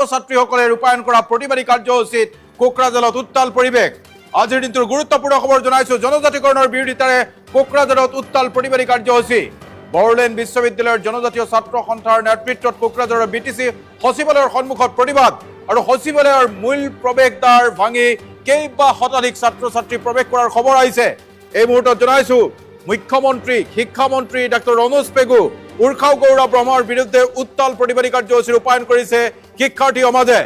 ছাত্ৰীসকলে ৰূপায়ণ কৰা প্ৰতিবাদী কাৰ্যসূচীত কোকৰাঝাৰত উত্তাল পৰিৱেশ। আজিৰ দিনটোৰ গুৰুত্বপূৰ্ণ খবৰ জনাইছো। জনজাতিকৰণৰ বিৰোধিতাৰে কোকৰাঝাৰত উত্তাল প্ৰতিবাদী কাৰ্যসূচী। বড়োলেণ্ড বিশ্ববিদ্যালয়ৰ জনজাতীয় ছাত্ৰ সন্থাৰ নেতৃত্বত কোকৰাঝাৰৰ বিটিচি সচিবালয়ৰ সন্মুখত প্ৰতিবাদ আৰু সচিবালয়ৰ মূল প্ৰৱেশদ্বাৰ ভাঙি কেইবা শতাধিক ছাত্ৰ ছাত্ৰী প্ৰৱেশ কৰাৰ খবৰ আহিছে। এই মুহূৰ্তত জনাইছো মুখ্যমন্ত্ৰী শিক্ষামন্ত্ৰী ডক্টৰ ৰনোজ পেগু উৰ্খাও গৌৰৱ ব্ৰহ্মৰ বিৰুদ্ধে উত্তাল প্ৰতিবাদী কাৰ্যসূচী ৰূপায়ণ কৰিছে শিক্ষাৰ্থী সমাজে।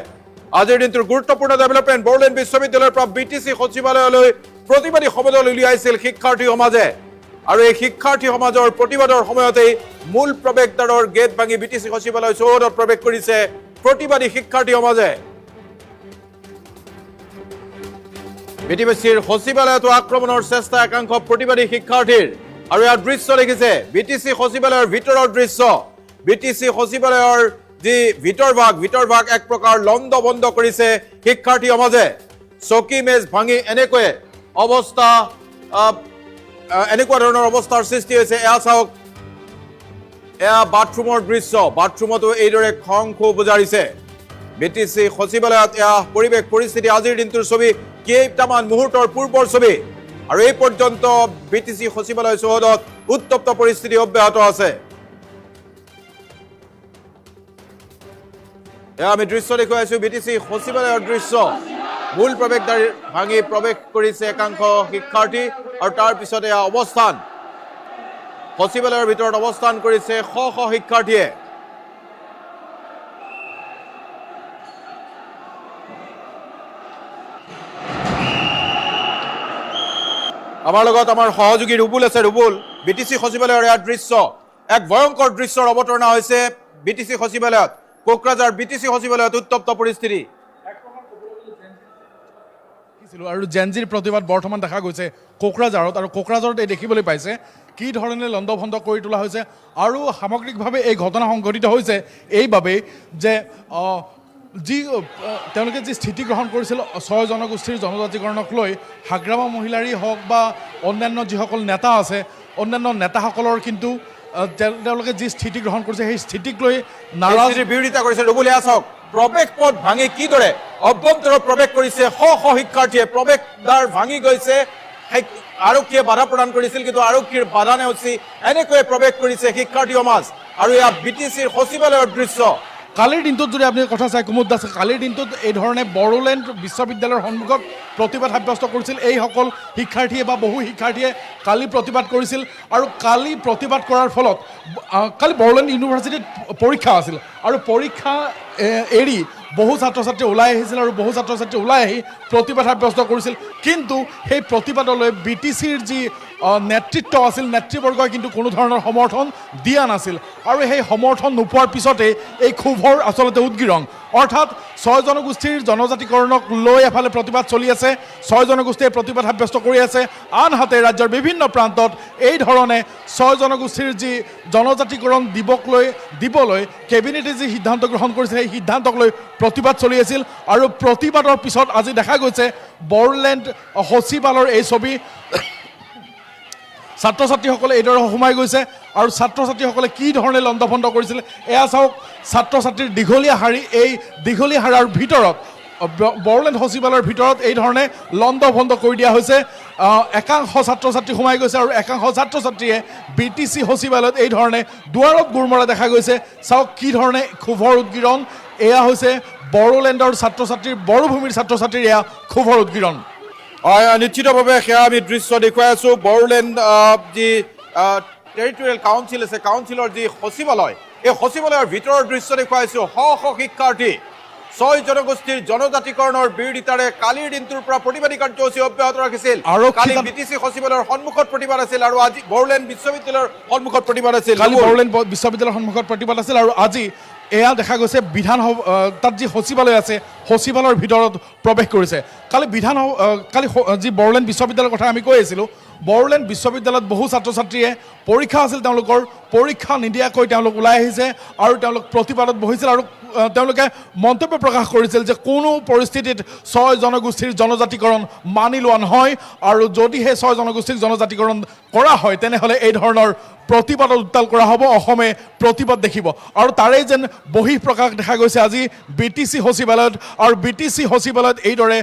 আজিৰ দিনটোৰ গুৰুত্বপূৰ্ণ ডেভেলপমেণ্ট বড়োলেণ্ড বিশ্ববিদ্যালয়ৰ পৰা বিটিচি সচিবালয়লৈ প্ৰতিবাদী সমাদল উলিয়াইছিল শিক্ষাৰ্থী সমাজে। আৰু এই শিক্ষাৰ্থী সমাজৰ প্ৰতিবাদৰ সময়তেই মূল প্ৰৱেশদ্বাৰৰ গেট ভাঙি বিটিচি সচিবালয় চৌহদত প্ৰৱেশ কৰিছে প্ৰতিবাদী শিক্ষাৰ্থী সমাজে। বিটিচিৰ সচিবালয়তো আক্ৰমণৰ চেষ্টা একাংশ প্ৰতিবাদী শিক্ষাৰ্থীৰ। আৰু ইয়াৰ দৃশ্য দেখিছে বিটিচি সচিবালয়ৰ ভিতৰৰ দৃশ্য। বিটিচি সচিবালয়ৰ যি ভিতৰ ভাগ এক প্ৰকাৰ লণ্ড বন্ধ কৰিছে শিক্ষাৰ্থী সমাজে। চকী মেজ ভাঙি এনেকুৱা ধৰণৰ অৱস্থাৰ সৃষ্টি হৈছে। এয়া চাওক, এয়া বাথৰুমৰ দৃশ্য। বাথৰুমতো এইদৰে খং ক্ষোভ বুজাৰিছে। বিটিচি সচিবালয়ত এয়া পৰিৱেশ পৰিস্থিতি আজিৰ দিনটোৰ ছবি, কেইটামান মুহূৰ্তৰ পূৰ্বৰ ছবি। আৰু এই পৰ্যন্ত বিটিচি সচিবালয় চৌহদত উত্তপ্ত পৰিস্থিতি অব্যাহত আছে। এয়া আমি দৃশ্য দেখুৱাইছো, বিটিচি সচিবালয়ৰ দৃশ্য। মূল প্ৰৱেশদ্বাৰ ভাঙি প্ৰৱেশ কৰিছে একাংশ শিক্ষাৰ্থী আৰু তাৰ পিছত এয়া অৱস্থান। সচিবালয়ৰ ভিতৰত অৱস্থান কৰিছে শ শ শিক্ষাৰ্থীয়ে। আমাৰ লগত আমাৰ সহযোগী ৰুবুল আছে। ৰুবুল, বিটিচি সচিবালয়ৰ এয়া দৃশ্য, এক ভয়ংকৰ দৃশ্যৰ অৱতাৰণা হৈছে বিটিচি সচিবালয়ত। কোকৰাঝাৰ বিটিচি সচিবালয়ত উত্তপ্ত পৰিস্থিতি। আৰু জেনজিৰ প্ৰতিবাদ বৰ্তমান দেখা গৈছে কোকৰাঝাৰত। আৰু কোকৰাঝাৰত এই দেখিবলৈ পাইছে কি ধৰণে লণ্ডভণ্ড কৰি তোলা হৈছে। আৰু সামগ্ৰিকভাৱে এই ঘটনা সংঘটিত হৈছে এইবাবেই যে তেওঁলোকে যি স্থিতি গ্ৰহণ কৰিছিল ৬ জনগোষ্ঠীৰ জনজাতিকৰণক লৈ, হাগ্ৰামা মহিলাৰেই হওক বা অন্যান্য যিসকল নেতা আছে, অন্যান্য নেতাসকলৰ কিন্তু তেওঁলোকে যি স্থিতি গ্ৰহণ কৰিছে সেই স্থিতিক লৈ নাৰাজৰ বিৰোধিতা কৰিছে। ৰুবুল, এয়া চাওক, প্ৰৱেশ পথ ভাঙি কিদৰে অভ্যন্তৰত প্ৰৱেশ কৰিছে শ শ শিক্ষাৰ্থীয়ে। প্ৰৱেশদ্বাৰ ভাঙি গৈছে, আৰক্ষীয়ে বাধা প্ৰদান কৰিছিল কিন্তু আৰক্ষীৰ বাধা নেওচি এনেকৈয়ে প্ৰৱেশ কৰিছে শিক্ষাৰ্থী সমাজ। আৰু এয়া বিটিচিৰ সচিবালয়ৰ দৃশ্য। কালিৰ দিনটোত যদি আপুনি কথা চাই কুমুদ দাস, কালিৰ দিনটোত এই ধৰণে বড়োলেণ্ড বিশ্ববিদ্যালয়ৰ সন্মুখত প্ৰতিবাদ সাব্যস্ত কৰিছিল এইসকল শিক্ষাৰ্থীয়ে বা বহু শিক্ষাৰ্থীয়ে কালি প্ৰতিবাদ কৰিছিল। আৰু কালি প্ৰতিবাদ কৰাৰ ফলত কালি বড়োলেণ্ড ইউনিভাৰ্চিটিত পৰীক্ষা আছিল আৰু পৰীক্ষা এৰি বহু ছাত্ৰ ছাত্ৰী ওলাই আহিছিল আৰু বহু ছাত্ৰ ছাত্ৰী ওলাই আহি প্ৰতিবাদ সাব্যস্ত কৰিছিল। কিন্তু সেই প্ৰতিবাদলৈ বিটিচিৰ যি নেতৃত্ব আছিল, নেতৃবৰ্গই কিন্তু কোনো ধৰণৰ সমৰ্থন দিয়া নাছিল। আৰু সেই সমৰ্থন নোপোৱাৰ পিছতেই এই ক্ষোভৰ আচলতে উদগিৰণ। অৰ্থাৎ ৬ জনগোষ্ঠীৰ জনজাতিকৰণক লৈ এফালে প্ৰতিবাদ চলি আছে, ৬ জনগোষ্ঠীয়ে প্ৰতিবাদ সাব্যস্ত কৰি আছে। আনহাতে ৰাজ্যৰ বিভিন্ন প্ৰান্তত এই ধৰণে ৬ জনগোষ্ঠীৰ যি জনজাতিকৰণ দিবলৈ কেবিনেটে যি সিদ্ধান্ত গ্ৰহণ কৰিছে সেই সিদ্ধান্তক লৈ প্ৰতিবাদ চলি আছিল। আৰু প্ৰতিবাদৰ পিছত আজি দেখা গৈছে বড়োলেণ্ড সচিবালয়ৰ এই ছবি। ছাত্ৰ ছাত্ৰীসকলে এইদৰে সোমাই গৈছে আৰু ছাত্ৰ ছাত্ৰীসকলে কি ধৰণে লণ্ডভণ্ড কৰিছিল এয়া চাওক। ছাত্ৰ ছাত্ৰীৰ দীঘলীয়া শাৰী, এই দীঘলীয়া শাৰীৰ ভিতৰত বড়োলেণ্ড সচিবালয়ৰ ভিতৰত এই ধৰণে লণ্ডভণ্ড কৰি দিয়া হৈছে। একাংশ ছাত্ৰ ছাত্ৰী সোমাই গৈছে আৰু একাংশ ছাত্ৰ ছাত্ৰীয়ে বিটিচি সচিবালয়ত এই ধৰণে দুৱাৰত গোৰ মৰা দেখা গৈছে। চাওক কি ধৰণে ক্ষোভৰ উদগিৰণ। এয়া হৈছে বড়োলেণ্ডৰ ছাত্ৰ ছাত্ৰীৰ, বড়োভূমিৰ ছাত্ৰ ছাত্ৰীৰ এয়া ক্ষোভৰ উদগিৰণ। নিশ্চিতভাৱে সেয়া আমি দৃশ্য দেখুৱাই আছো। বড়োলেণ্ড যি টেৰিটৰিয়েল কাউন্সিল আছে, কাউন্সিলৰ যি সচিবালয়, এই সচিবালয়ৰ ভিতৰৰ দৃশ্য দেখুৱাইছো। শ শ শিক্ষাৰ্থী ৬ জনগোষ্ঠীৰ জনজাতিকৰণৰ বিৰোধিতাৰে কালিৰ দিনটোৰ পৰা প্ৰতিবাদী কাৰ্যসূচী অব্যাহত ৰাখিছিল। কালি বিটিচি সচিবালয়ৰ সন্মুখত প্ৰতিবাদ আছিল আৰু আজি বড়োলেণ্ড বিশ্ববিদ্যালয়ৰ সন্মুখত প্ৰতিবাদ আছিল। কালি বড়োলেণ্ড বিশ্ববিদ্যালয়ৰ সন্মুখত প্ৰতিবাদ আছিল আৰু আজি এয়া দেখা গৈছে তাত যি সচিবালয় আছে সচিবালয়ৰ ভিতৰত প্ৰৱেশ কৰিছে। কালি যি বড়োলেণ্ড বিশ্ববিদ্যালয়ৰ কথা আমি কৈ আছিলোঁ, বড়োলেণ্ড বিশ্ববিদ্যালয়ত বহু ছাত্ৰ ছাত্ৰীয়ে পৰীক্ষা আছিল, তেওঁলোকৰ পৰীক্ষা নিদিয়াকৈ তেওঁলোক ওলাই আহিছে আৰু তেওঁলোক প্ৰতিবাদত বহিছিল। আৰু তেওঁলোকে মন্তব্য প্ৰকাশ কৰিছিল যে কোনো পৰিস্থিতিত ৬ জনগোষ্ঠীৰ জনজাতিকৰণ মানি লোৱা নহয় আৰু যদিহে ৬ জনগোষ্ঠীক জনজাতিকৰণ কৰা হয় তেনেহ'লে এই ধৰণৰ প্ৰতিবাদত উত্তাল কৰা হ'ব অসমে প্ৰতিবাদ দেখিব আৰু তাৰেই যেন বহিঃপ্ৰকাশ দেখা গৈছে আজি BTC সচিবালয়ত আৰু BTC সচিবালয়ত এইদৰে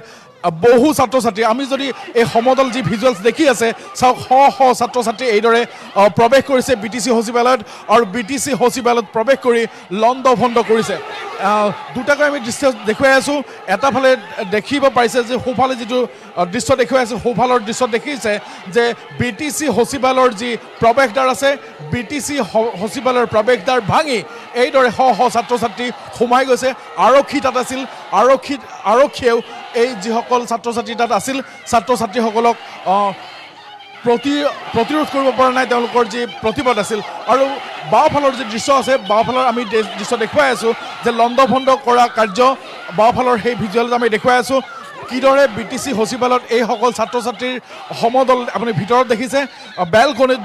বহু ছাত্ৰ ছাত্ৰী আমি যদি এই সমদল যি ভিজুৱেলছ দেখি আছে চাওক শ ছাত্ৰ ছাত্ৰী এইদৰে প্ৰৱেশ কৰিছে BTC সচিবালয়ত আৰু BTC সচিবালয়ত প্ৰৱেশ কৰি লণ্ড ভণ্ড কৰিছে দুটাকৈ আমি দৃশ্য দেখুৱাই আছোঁ এটা ফালে দেখিব পাৰিছে যে সোঁফালে যিটো দৃশ্য দেখুৱাই আছোঁ সোঁফালৰ দৃশ্যত দেখিছে যে BTC সচিবালয়ৰ যি প্ৰৱেশদ্বাৰ আছে BTC সচিবালয়ৰ প্ৰৱেশদ্বাৰ ভাঙি এইদৰে শ ছাত্ৰ ছাত্ৰী সোমাই গৈছে আৰক্ষী তাত আছিল আৰক্ষীয়েও এই যিসকল ছাত্ৰ ছাত্ৰী তাত আছিল ছাত্ৰ ছাত্ৰীসকলক প্ৰতিৰোধ কৰিব পৰা নাই তেওঁলোকৰ যি প্ৰতিবাদ আছিল আৰু বাওঁফালৰ যি দৃশ্য আছে বাওঁফালৰ আমি দৃশ্য দেখুৱাই আছোঁ যে লণ্ড ভণ্ড কৰা কাৰ্য বাওঁফালৰ সেই ভিজুৱেলছ আমি দেখুৱাই আছোঁ কিদৰে BTC সচিবালয়ত এইসকল ছাত্ৰ ছাত্ৰীৰ সমদল আপুনি ভিতৰত দেখিছে বেলকনিত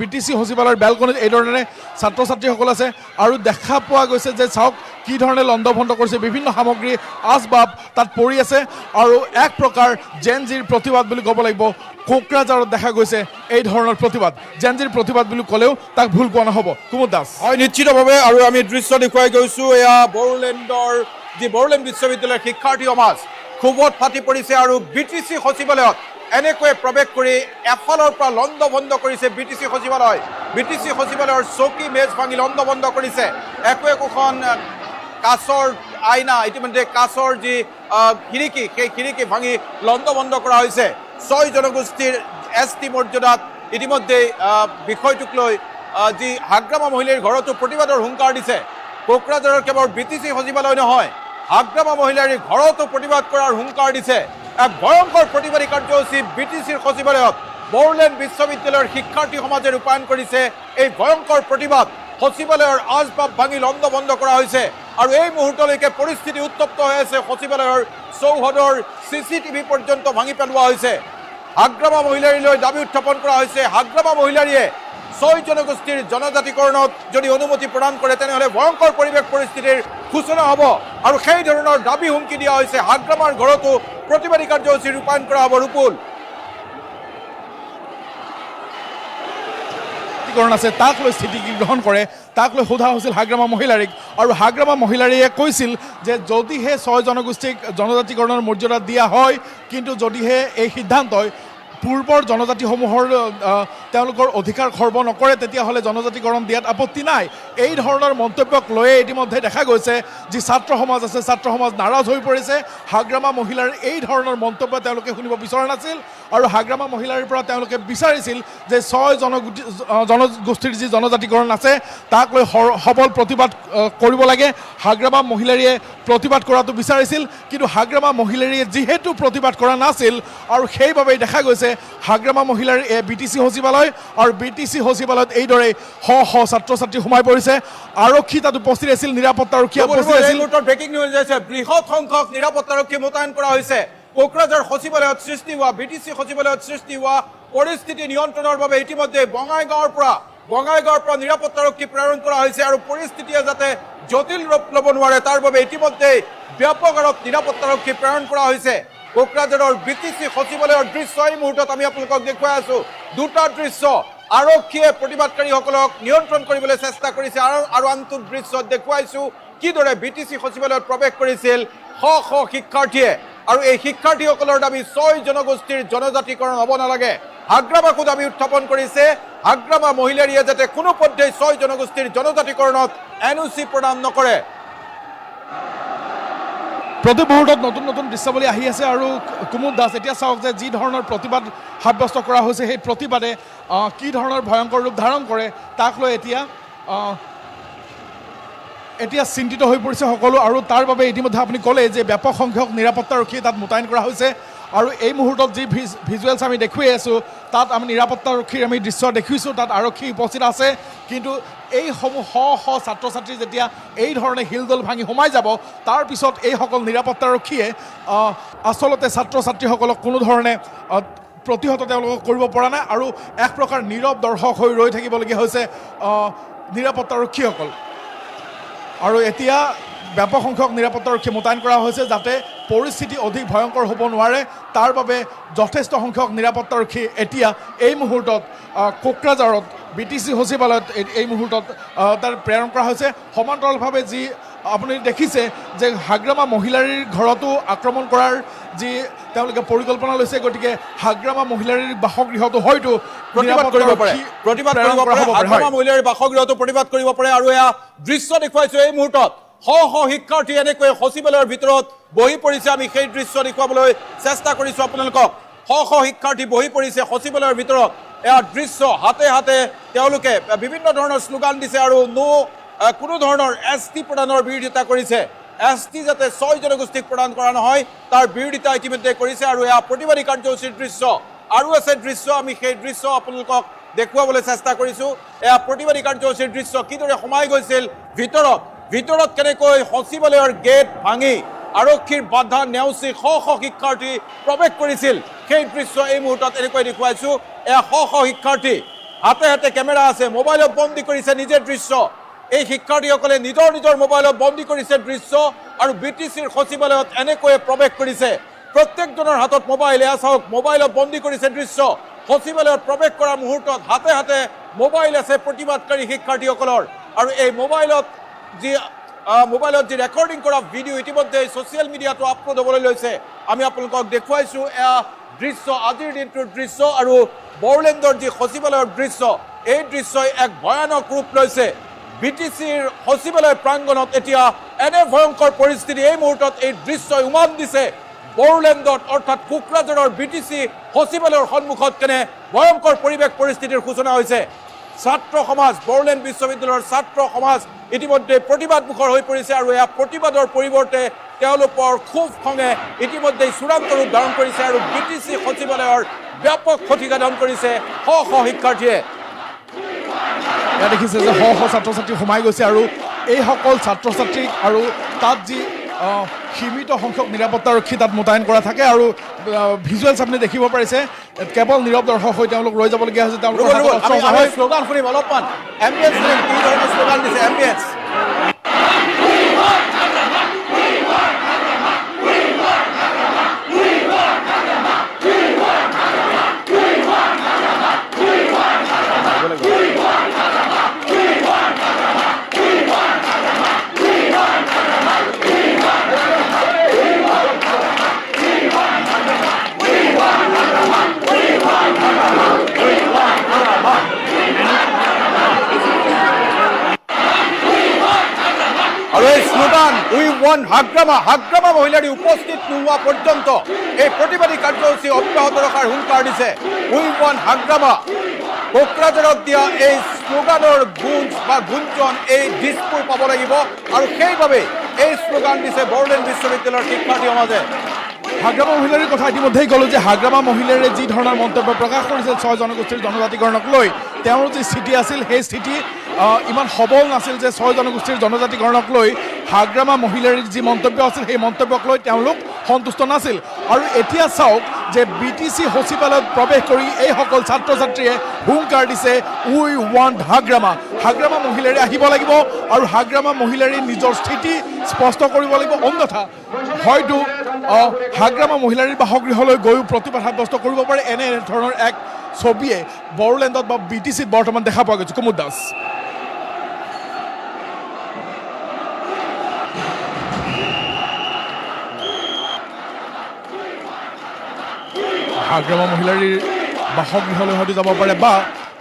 BTC সচিবালয়ৰ বেলকনিত এইধৰণে ছাত্ৰ ছাত্ৰীসকল আছে আৰু দেখা পোৱা গৈছে যে চাওক কি ধৰণে লণ্ড ভণ্ড কৰিছে বিভিন্ন সামগ্ৰী আচবাব তাত পৰি আছে আৰু এক প্ৰকাৰ জেনজিৰ প্ৰতিবাদ বুলি ক'ব লাগিব কোকৰাঝাৰত দেখা গৈছে এই ধৰণৰ প্ৰতিবাদ জেনজিৰ প্ৰতিবাদ বুলি ক'লেও তাক ভুল কোৱা নহ'ব কুমুদ দাস হয় নিশ্চিতভাৱে আৰু আমি দৃশ্য দেখুৱাই গৈছোঁ এয়া বড়োলেণ্ডৰ যি বড়োলেণ্ড বিশ্ববিদ্যালয়ৰ শিক্ষাৰ্থী সমাজ ক্ষোভত ফাটি পৰিছে আৰু BTC সচিবালয়ত এনেকৈ প্ৰৱেশ কৰি এফালৰ পৰা লণ্ড ভণ্ড কৰিছে BTC সচিবালয় BTC সচিবালয়ৰ চকী মেজ ভাঙি লণ্ড ভণ্ড কৰিছে একোখন কাঁচৰ আইনা ইতিমধ্যে কাঁচৰ যি খিৰিকী সেই খিৰিকী ভাঙি লণ্ড ভণ্ড কৰা হৈছে 6 জনগোষ্ঠীৰ ST মৰ্যাদাত ইতিমধ্যে বিষয়টোক লৈ যি হাগ্ৰামা মহিলাৰ ঘৰতো প্ৰতিবাদৰ হুংকাৰ দিছে কোকৰাঝাৰৰ কেৱল BTC সচিবালয় নহয় হাগ্ৰামা মহিলাৰ ঘৰতো প্ৰতিবাদ কৰাৰ হুংকাৰ দিছে এক ভয়ংকৰ প্ৰতিবাদী কাৰ্যসূচী BTCৰ সচিবালয়ত বড়োলেণ্ড বিশ্ববিদ্যালয়ৰ শিক্ষাৰ্থী সমাজে ৰূপায়ণ কৰিছে এই ভয়ংকৰ প্ৰতিবাদ সচিবালয়ৰ আচবাব ভাঙি লণ্ড ভণ্ড কৰা হৈছে আৰু এই মুহূৰ্তলৈকে পৰিস্থিতি উত্তপ্ত হৈ আছে সচিবালয়ৰ চৌহদৰ CCTV পৰ্যন্ত ভাঙি পেলোৱা হৈছে হাগ্ৰামা মহিলাৰীলৈ দাবী উত্থাপন কৰা হৈছে হাগ্ৰামা মহিলাৰীয়ে 6 জনগোষ্ঠীৰ জনজাতিকৰণত যদি অনুমতি প্ৰদান কৰে তেনেহ'লে ভয়ংকৰ পৰিৱেশ পৰিস্থিতিৰ সূচনা হ'ব আৰু সেই ধৰণৰ দাবী হুমকি দিয়া হৈছে হাগ্ৰামাৰ ঘৰতো প্ৰতিবাদী কাৰ্যসূচী ৰূপায়ণ কৰা হ'ব ৰূপুল আছে তাক লৈ স্থিতি গ্ৰহণ কৰে তাক লৈ সোধা হৈছিল হাগ্ৰামা মহিলাৰীক আৰু হাগ্ৰামা মহিলাৰীয়ে কৈছিল যে যদিহে 6 জনগোষ্ঠীক জনজাতিকৰণৰ মৰ্যাদা দিয়া হয় কিন্তু যদিহে এই সিদ্ধান্তই পূৰ্বৰ জনজাতিসমূহৰ তেওঁলোকৰ অধিকাৰ খৰ্ব নকৰে তেতিয়াহ'লে জনজাতিকৰণ দিয়াত আপত্তি নাই এই ধৰণৰ মন্তব্যক লৈয়ে ইতিমধ্যে দেখা গৈছে যি ছাত্ৰ সমাজ আছে ছাত্ৰ সমাজ নাৰাজ হৈ পৰিছে হাগ্ৰামা মহিলাৰ এই ধৰণৰ মন্তব্য তেওঁলোকে শুনিব বিচৰা নাছিল আৰু হাগ্ৰামা মহিলাৰ পৰা তেওঁলোকে বিচাৰিছিল যে 6 জনগোষ্ঠীৰ যি জনজাতিকৰণ আছে তাক লৈ সবল প্ৰতিবাদ কৰিব লাগে হাগ্ৰামা মহিলাৰীয়ে প্ৰতিবাদ কৰাটো বিচাৰিছিল কিন্তু হাগ্ৰামা মহিলাৰীয়ে যিহেতু প্ৰতিবাদ কৰা নাছিল আৰু সেইবাবেই দেখা গৈছে হাগ্ৰামা মহিলাৰ BTC সচিবালয় আৰু BTC সচিবালয়ত এইদৰে শ ছাত্ৰ ছাত্ৰী সোমাই পৰিছে আৰক্ষী তাত উপস্থিত আছিল নিৰাপত্তাৰক্ষী উপস্থিত আছিল ব্ৰেকিং নিউজ আছে বৃহৎ সংখ্যক নিৰাপত্তাৰক্ষী মোতায়েন কৰা হৈছে কোকৰাঝাৰ সচিবালয়ত সৃষ্টি হোৱা BTC সচিবালয়ত সৃষ্টি হোৱা পৰিস্থিতি নিয়ন্ত্ৰণৰ বাবে ইতিমধ্যে বঙাইগাঁৱৰ পৰা নিৰাপত্তাৰক্ষী প্ৰেৰণ কৰা হৈছে আৰু পৰিস্থিতিয়ে যাতে জটিল ৰূপ ল'ব নোৱাৰে তাৰ বাবে ইতিমধ্যে ব্যাপক হাৰত নিৰাপত্তাৰক্ষী প্ৰেৰণ কৰা হৈছে কোকৰাঝাৰৰ BTC সচিবালয়ৰ দৃশ্য এই মুহূৰ্তত আমি আপোনালোকক দেখুৱাই আছো দুটা দৃশ্য আৰক্ষীয়ে প্ৰতিবাদকাৰীসকলক নিয়ন্ত্ৰণ কৰিবলৈ চেষ্টা কৰিছে আৰু আনটো দৃশ্যত দেখুৱাইছো কিদৰে BTC সচিবালয়ত প্ৰৱেশ কৰিছিল শ শিক্ষাৰ্থীয়ে আৰু এই শিক্ষাৰ্থীসকলৰ দাবী 6 জনগোষ্ঠীৰ জনজাতিকৰণ হ'ব নালাগে হাগ্ৰামাকো দাবী উত্থাপন কৰিছে হাগ্ৰামা মহিলাৰীয়ে যাতে কোনো পধ্যেই 6 জনগোষ্ঠীৰ জনজাতিকৰণত NOC প্ৰদান নকৰে প্ৰতি মুহূৰ্তত নতুন নতুন দৃশ্যাৱলী আহি আছে আৰু কুমুদ দাস এতিয়া চাওক যে যি ধৰণৰ প্ৰতিবাদ সাব্যস্ত কৰা হৈছে সেই প্ৰতিবাদে কি ধৰণৰ ভয়ংকৰ ৰূপ ধাৰণ কৰে তাক লৈ এতিয়া চিন্তিত হৈ পৰিছে সকলো আৰু তাৰ বাবে ইতিমধ্যে আপুনি ক'লে যে ব্যাপক সংখ্যক নিৰাপত্তাৰক্ষী তাত মোতায়েন কৰা হৈছে আৰু এই মুহূৰ্তত যি ভিজুৱেলছ আমি দেখুৱাই আছোঁ তাত আমি নিৰাপত্তাৰক্ষীৰ আমি দৃশ্য দেখিছোঁ তাত আৰক্ষী উপস্থিত আছে কিন্তু এইসমূহ শ ছাত্ৰ ছাত্ৰী যেতিয়া এই ধৰণে শিলদল ভাঙি সোমাই যাব তাৰপিছত এইসকল নিৰাপত্তাৰক্ষীয়ে আচলতে ছাত্ৰ ছাত্ৰীসকলক কোনো ধৰণে প্ৰতিহত তেওঁলোকক কৰিব পৰা নাই আৰু এক প্ৰকাৰ নীৰৱ দৰ্শক হৈ ৰৈ থাকিবলগীয়া হৈছে নিৰাপত্তাৰক্ষীসকল আৰু এতিয়া ব্যাপক সংখ্যক নিৰাপত্তাৰক্ষী মোতায়েন কৰা হৈছে যাতে পৰিস্থিতি অধিক ভয়ংকৰ হ'ব নোৱাৰে তাৰ বাবে যথেষ্ট সংখ্যক নিৰাপত্তাৰক্ষী এতিয়া এই মুহূৰ্তত কোকৰাঝাৰত BTC সচিবালয়ত এই মুহূৰ্তত তাৰ প্ৰেৰণ কৰা হৈছে সমান্তৰালভাৱে যি আপুনি দেখিছে যে হাগ্ৰামা মহিলাৰীৰ ঘৰতো আক্ৰমণ কৰাৰ যি তেওঁলোকে পৰিকল্পনা লৈছে গতিকে হাগ্ৰামা মহিলাৰীৰ বাসগৃহতো হয়তো প্ৰতিবাদ কৰিব পাৰে হাগ্ৰামা মহিলাৰীৰ বাসগৃহতো প্ৰতিবাদ কৰিব পাৰে আৰু এয়া দৃশ্য দেখুৱাইছো এই মুহূৰ্তত শ শ শিক্ষাৰ্থী এনেকৈ সচিবালয়ৰ ভিতৰত বহি পৰিছে আমি সেই দৃশ্য দেখুৱাবলৈ চেষ্টা কৰিছো আপোনালোকক শ শ শিক্ষাৰ্থী বহি পৰিছে সচিবালয়ৰ ভিতৰত এয়া দৃশ্য হাতে হাতে তেওঁলোকে বিভিন্ন ধৰণৰ শ্লোগান দিছে আৰু কোনো ধৰণৰ ST প্ৰদানৰ বিৰোধিতা কৰিছে ST যাতে 6 জনগোষ্ঠীক প্ৰদান কৰা নহয় তাৰ বিৰোধিতা ইতিমধ্যে কৰিছে আৰু এয়া প্ৰতিবাদী কাৰ্যসূচীৰ দৃশ্য আৰু আছে দৃশ্য আমি সেই দৃশ্য আপোনালোকক দেখুৱাবলৈ চেষ্টা কৰিছো এয়া প্ৰতিবাদী কাৰ্যসূচীৰ দৃশ্য কিদৰে সোমাই গৈছিল ভিতৰত কেনেকৈ সচিবালয়ৰ গেট ভাঙি আৰক্ষীৰ বাধা নেওচি শ শ শিক্ষাৰ্থী প্ৰৱেশ কৰিছিল সেই দৃশ্য এই মুহূৰ্তত এনেকৈ দেখুৱাইছো এয়া শ শ শিক্ষাৰ্থী হাতে হাতে কেমেৰা আছে মোবাইলত বন্দী কৰিছে নিজে দৃশ্য এই শিক্ষাৰ্থীসকলে নিজৰ মোবাইলত বন্দী কৰিছে দৃশ্য আৰু BTCৰ সচিবালয়ত এনেকৈ প্ৰৱেশ কৰিছে প্ৰত্যেকজনৰ হাতত মোবাইল এয়া চাওক মোবাইলত বন্দী কৰিছে দৃশ্য সচিবালয়ত প্ৰৱেশ কৰা মুহূৰ্তত হাতে হাতে মোবাইল আছে প্ৰতিবাদকাৰী শিক্ষাৰ্থীসকলৰ আৰু এই মোবাইলত যি ৰেকৰ্ডিং কৰা ভিডিঅ' ইতিমধ্যে ছ'চিয়েল মিডিয়াটো আপলোড হ'বলৈ লৈছে আমি আপোনালোকক দেখুৱাইছোঁ এয়া দৃশ্য আজিৰ দিনটোৰ দৃশ্য আৰু বড়োলেণ্ডৰ যি সচিবালয়ৰ দৃশ্য এই দৃশ্যই এক ভয়ানক ৰূপ লৈছে BTCৰ সচিবালয় প্ৰাংগণত এতিয়া এনে ভয়ংকৰ পৰিস্থিতি এই মুহূৰ্তত এই দৃশ্যই উমান দিছে বড়োলেণ্ডত অৰ্থাৎ কোকৰাঝাৰৰ BTC সচিবালয়ৰ সন্মুখত কেনে ভয়ংকৰ পৰিৱেশ পৰিস্থিতিৰ সূচনা হৈছে ছাত্ৰ সমাজ বড়োলেণ্ড বিশ্ববিদ্যালয়ৰ ছাত্ৰ সমাজ ইতিমধ্যে প্ৰতিবাদমুখৰ হৈ পৰিছে আৰু এয়া প্ৰতিবাদৰ পৰিৱৰ্তে তেওঁলোকৰ ক্ষোভ খঙে ইতিমধ্যে চূড়ান্ত ৰূপ ধাৰণ কৰিছে আৰু BTC সচিবালয়ৰ ব্যাপক ক্ষতিসাধন কৰিছে শ শ শিক্ষাৰ্থীয়ে এয়া দেখিছে যে শ শ ছাত্ৰ ছাত্ৰী সোমাই গৈছে আৰু এইসকল ছাত্ৰ ছাত্ৰীক আৰু তাত যি সীমিত সংখ্যক নিৰাপত্তাৰক্ষী তাত মোতায়েন কৰা থাকে আৰু ভিজুৱেলছ আপুনি দেখিব পাৰিছে কেৱল নীৰৱ দৰ্শক হৈ তেওঁলোক ৰৈ যাবলগীয়া হৈছে তেওঁলোকৰ শ্লোগান শুনিম অলপমান এম্বিয়েন্স কি ধৰণৰ শ্লোগান দিছে এম্বিয়েন্স আৰু এই শ্লোগান উই ওয়ান্ট হাগ্ৰামা মহিলাৰী উপস্থিত নোহোৱা পৰ্যন্ত এই প্ৰতিবাদী কাৰ্যসূচী অব্যাহত ৰখাৰ হুংকাৰ দিছে উই ওয়ান্ট হাগ্ৰামা কোকৰাঝাৰত দিয়া এই শ্লোগানৰ গুঞ্জন এই দিশবোৰ পাব লাগিব আৰু সেইবাবে এই শ্লোগান দিছে বড়োলেণ্ড বিশ্ববিদ্যালয়ৰ শিক্ষাৰ্থী সমাজে হাগ্ৰামা মহিলাৰীৰ কথা ইতিমধ্যেই ক'লোঁ যে হাগ্ৰামা মহিলাৰীয়ে যি ধৰণৰ মন্তব্য প্ৰকাশ কৰিছিল 6 জনগোষ্ঠীৰ জনজাতিকৰণক লৈ তেওঁৰ যি স্থিতি আছিল সেই স্থিতি ইমান সবল নাছিল যে 6 জনগোষ্ঠীৰ জনজাতিকৰণক লৈ হাগ্ৰামা মহিলাৰীৰ যি মন্তব্য আছিল সেই মন্তব্যক লৈ তেওঁলোক সন্তুষ্ট নাছিল আৰু এতিয়া চাওক যে BTC সচিবালয়ত প্ৰৱেশ কৰি এইসকল ছাত্ৰ ছাত্ৰীয়ে হুংকাৰ দিছে উই ওৱান্ট হাগ্ৰামা মহিলাৰী আহিব লাগিব আৰু হাগ্ৰামা মহিলাৰীৰ নিজৰ স্থিতি স্পষ্ট কৰিব লাগিব অন্যথা হয়তো হাগ্ৰামা মহিলাৰীৰ বাসগৃহলৈ গৈও প্ৰতিবাদ সাব্যস্ত কৰিব পাৰে এনে ধৰণৰ এক ছবিয়ে বড়োলেণ্ডত বা BTCত বৰ্তমান দেখা পোৱা গৈছে কুমুদ দাস হাগ্ৰামা মহিলাৰীৰ বাসগৃহলৈ হয়তো যাব পাৰে বা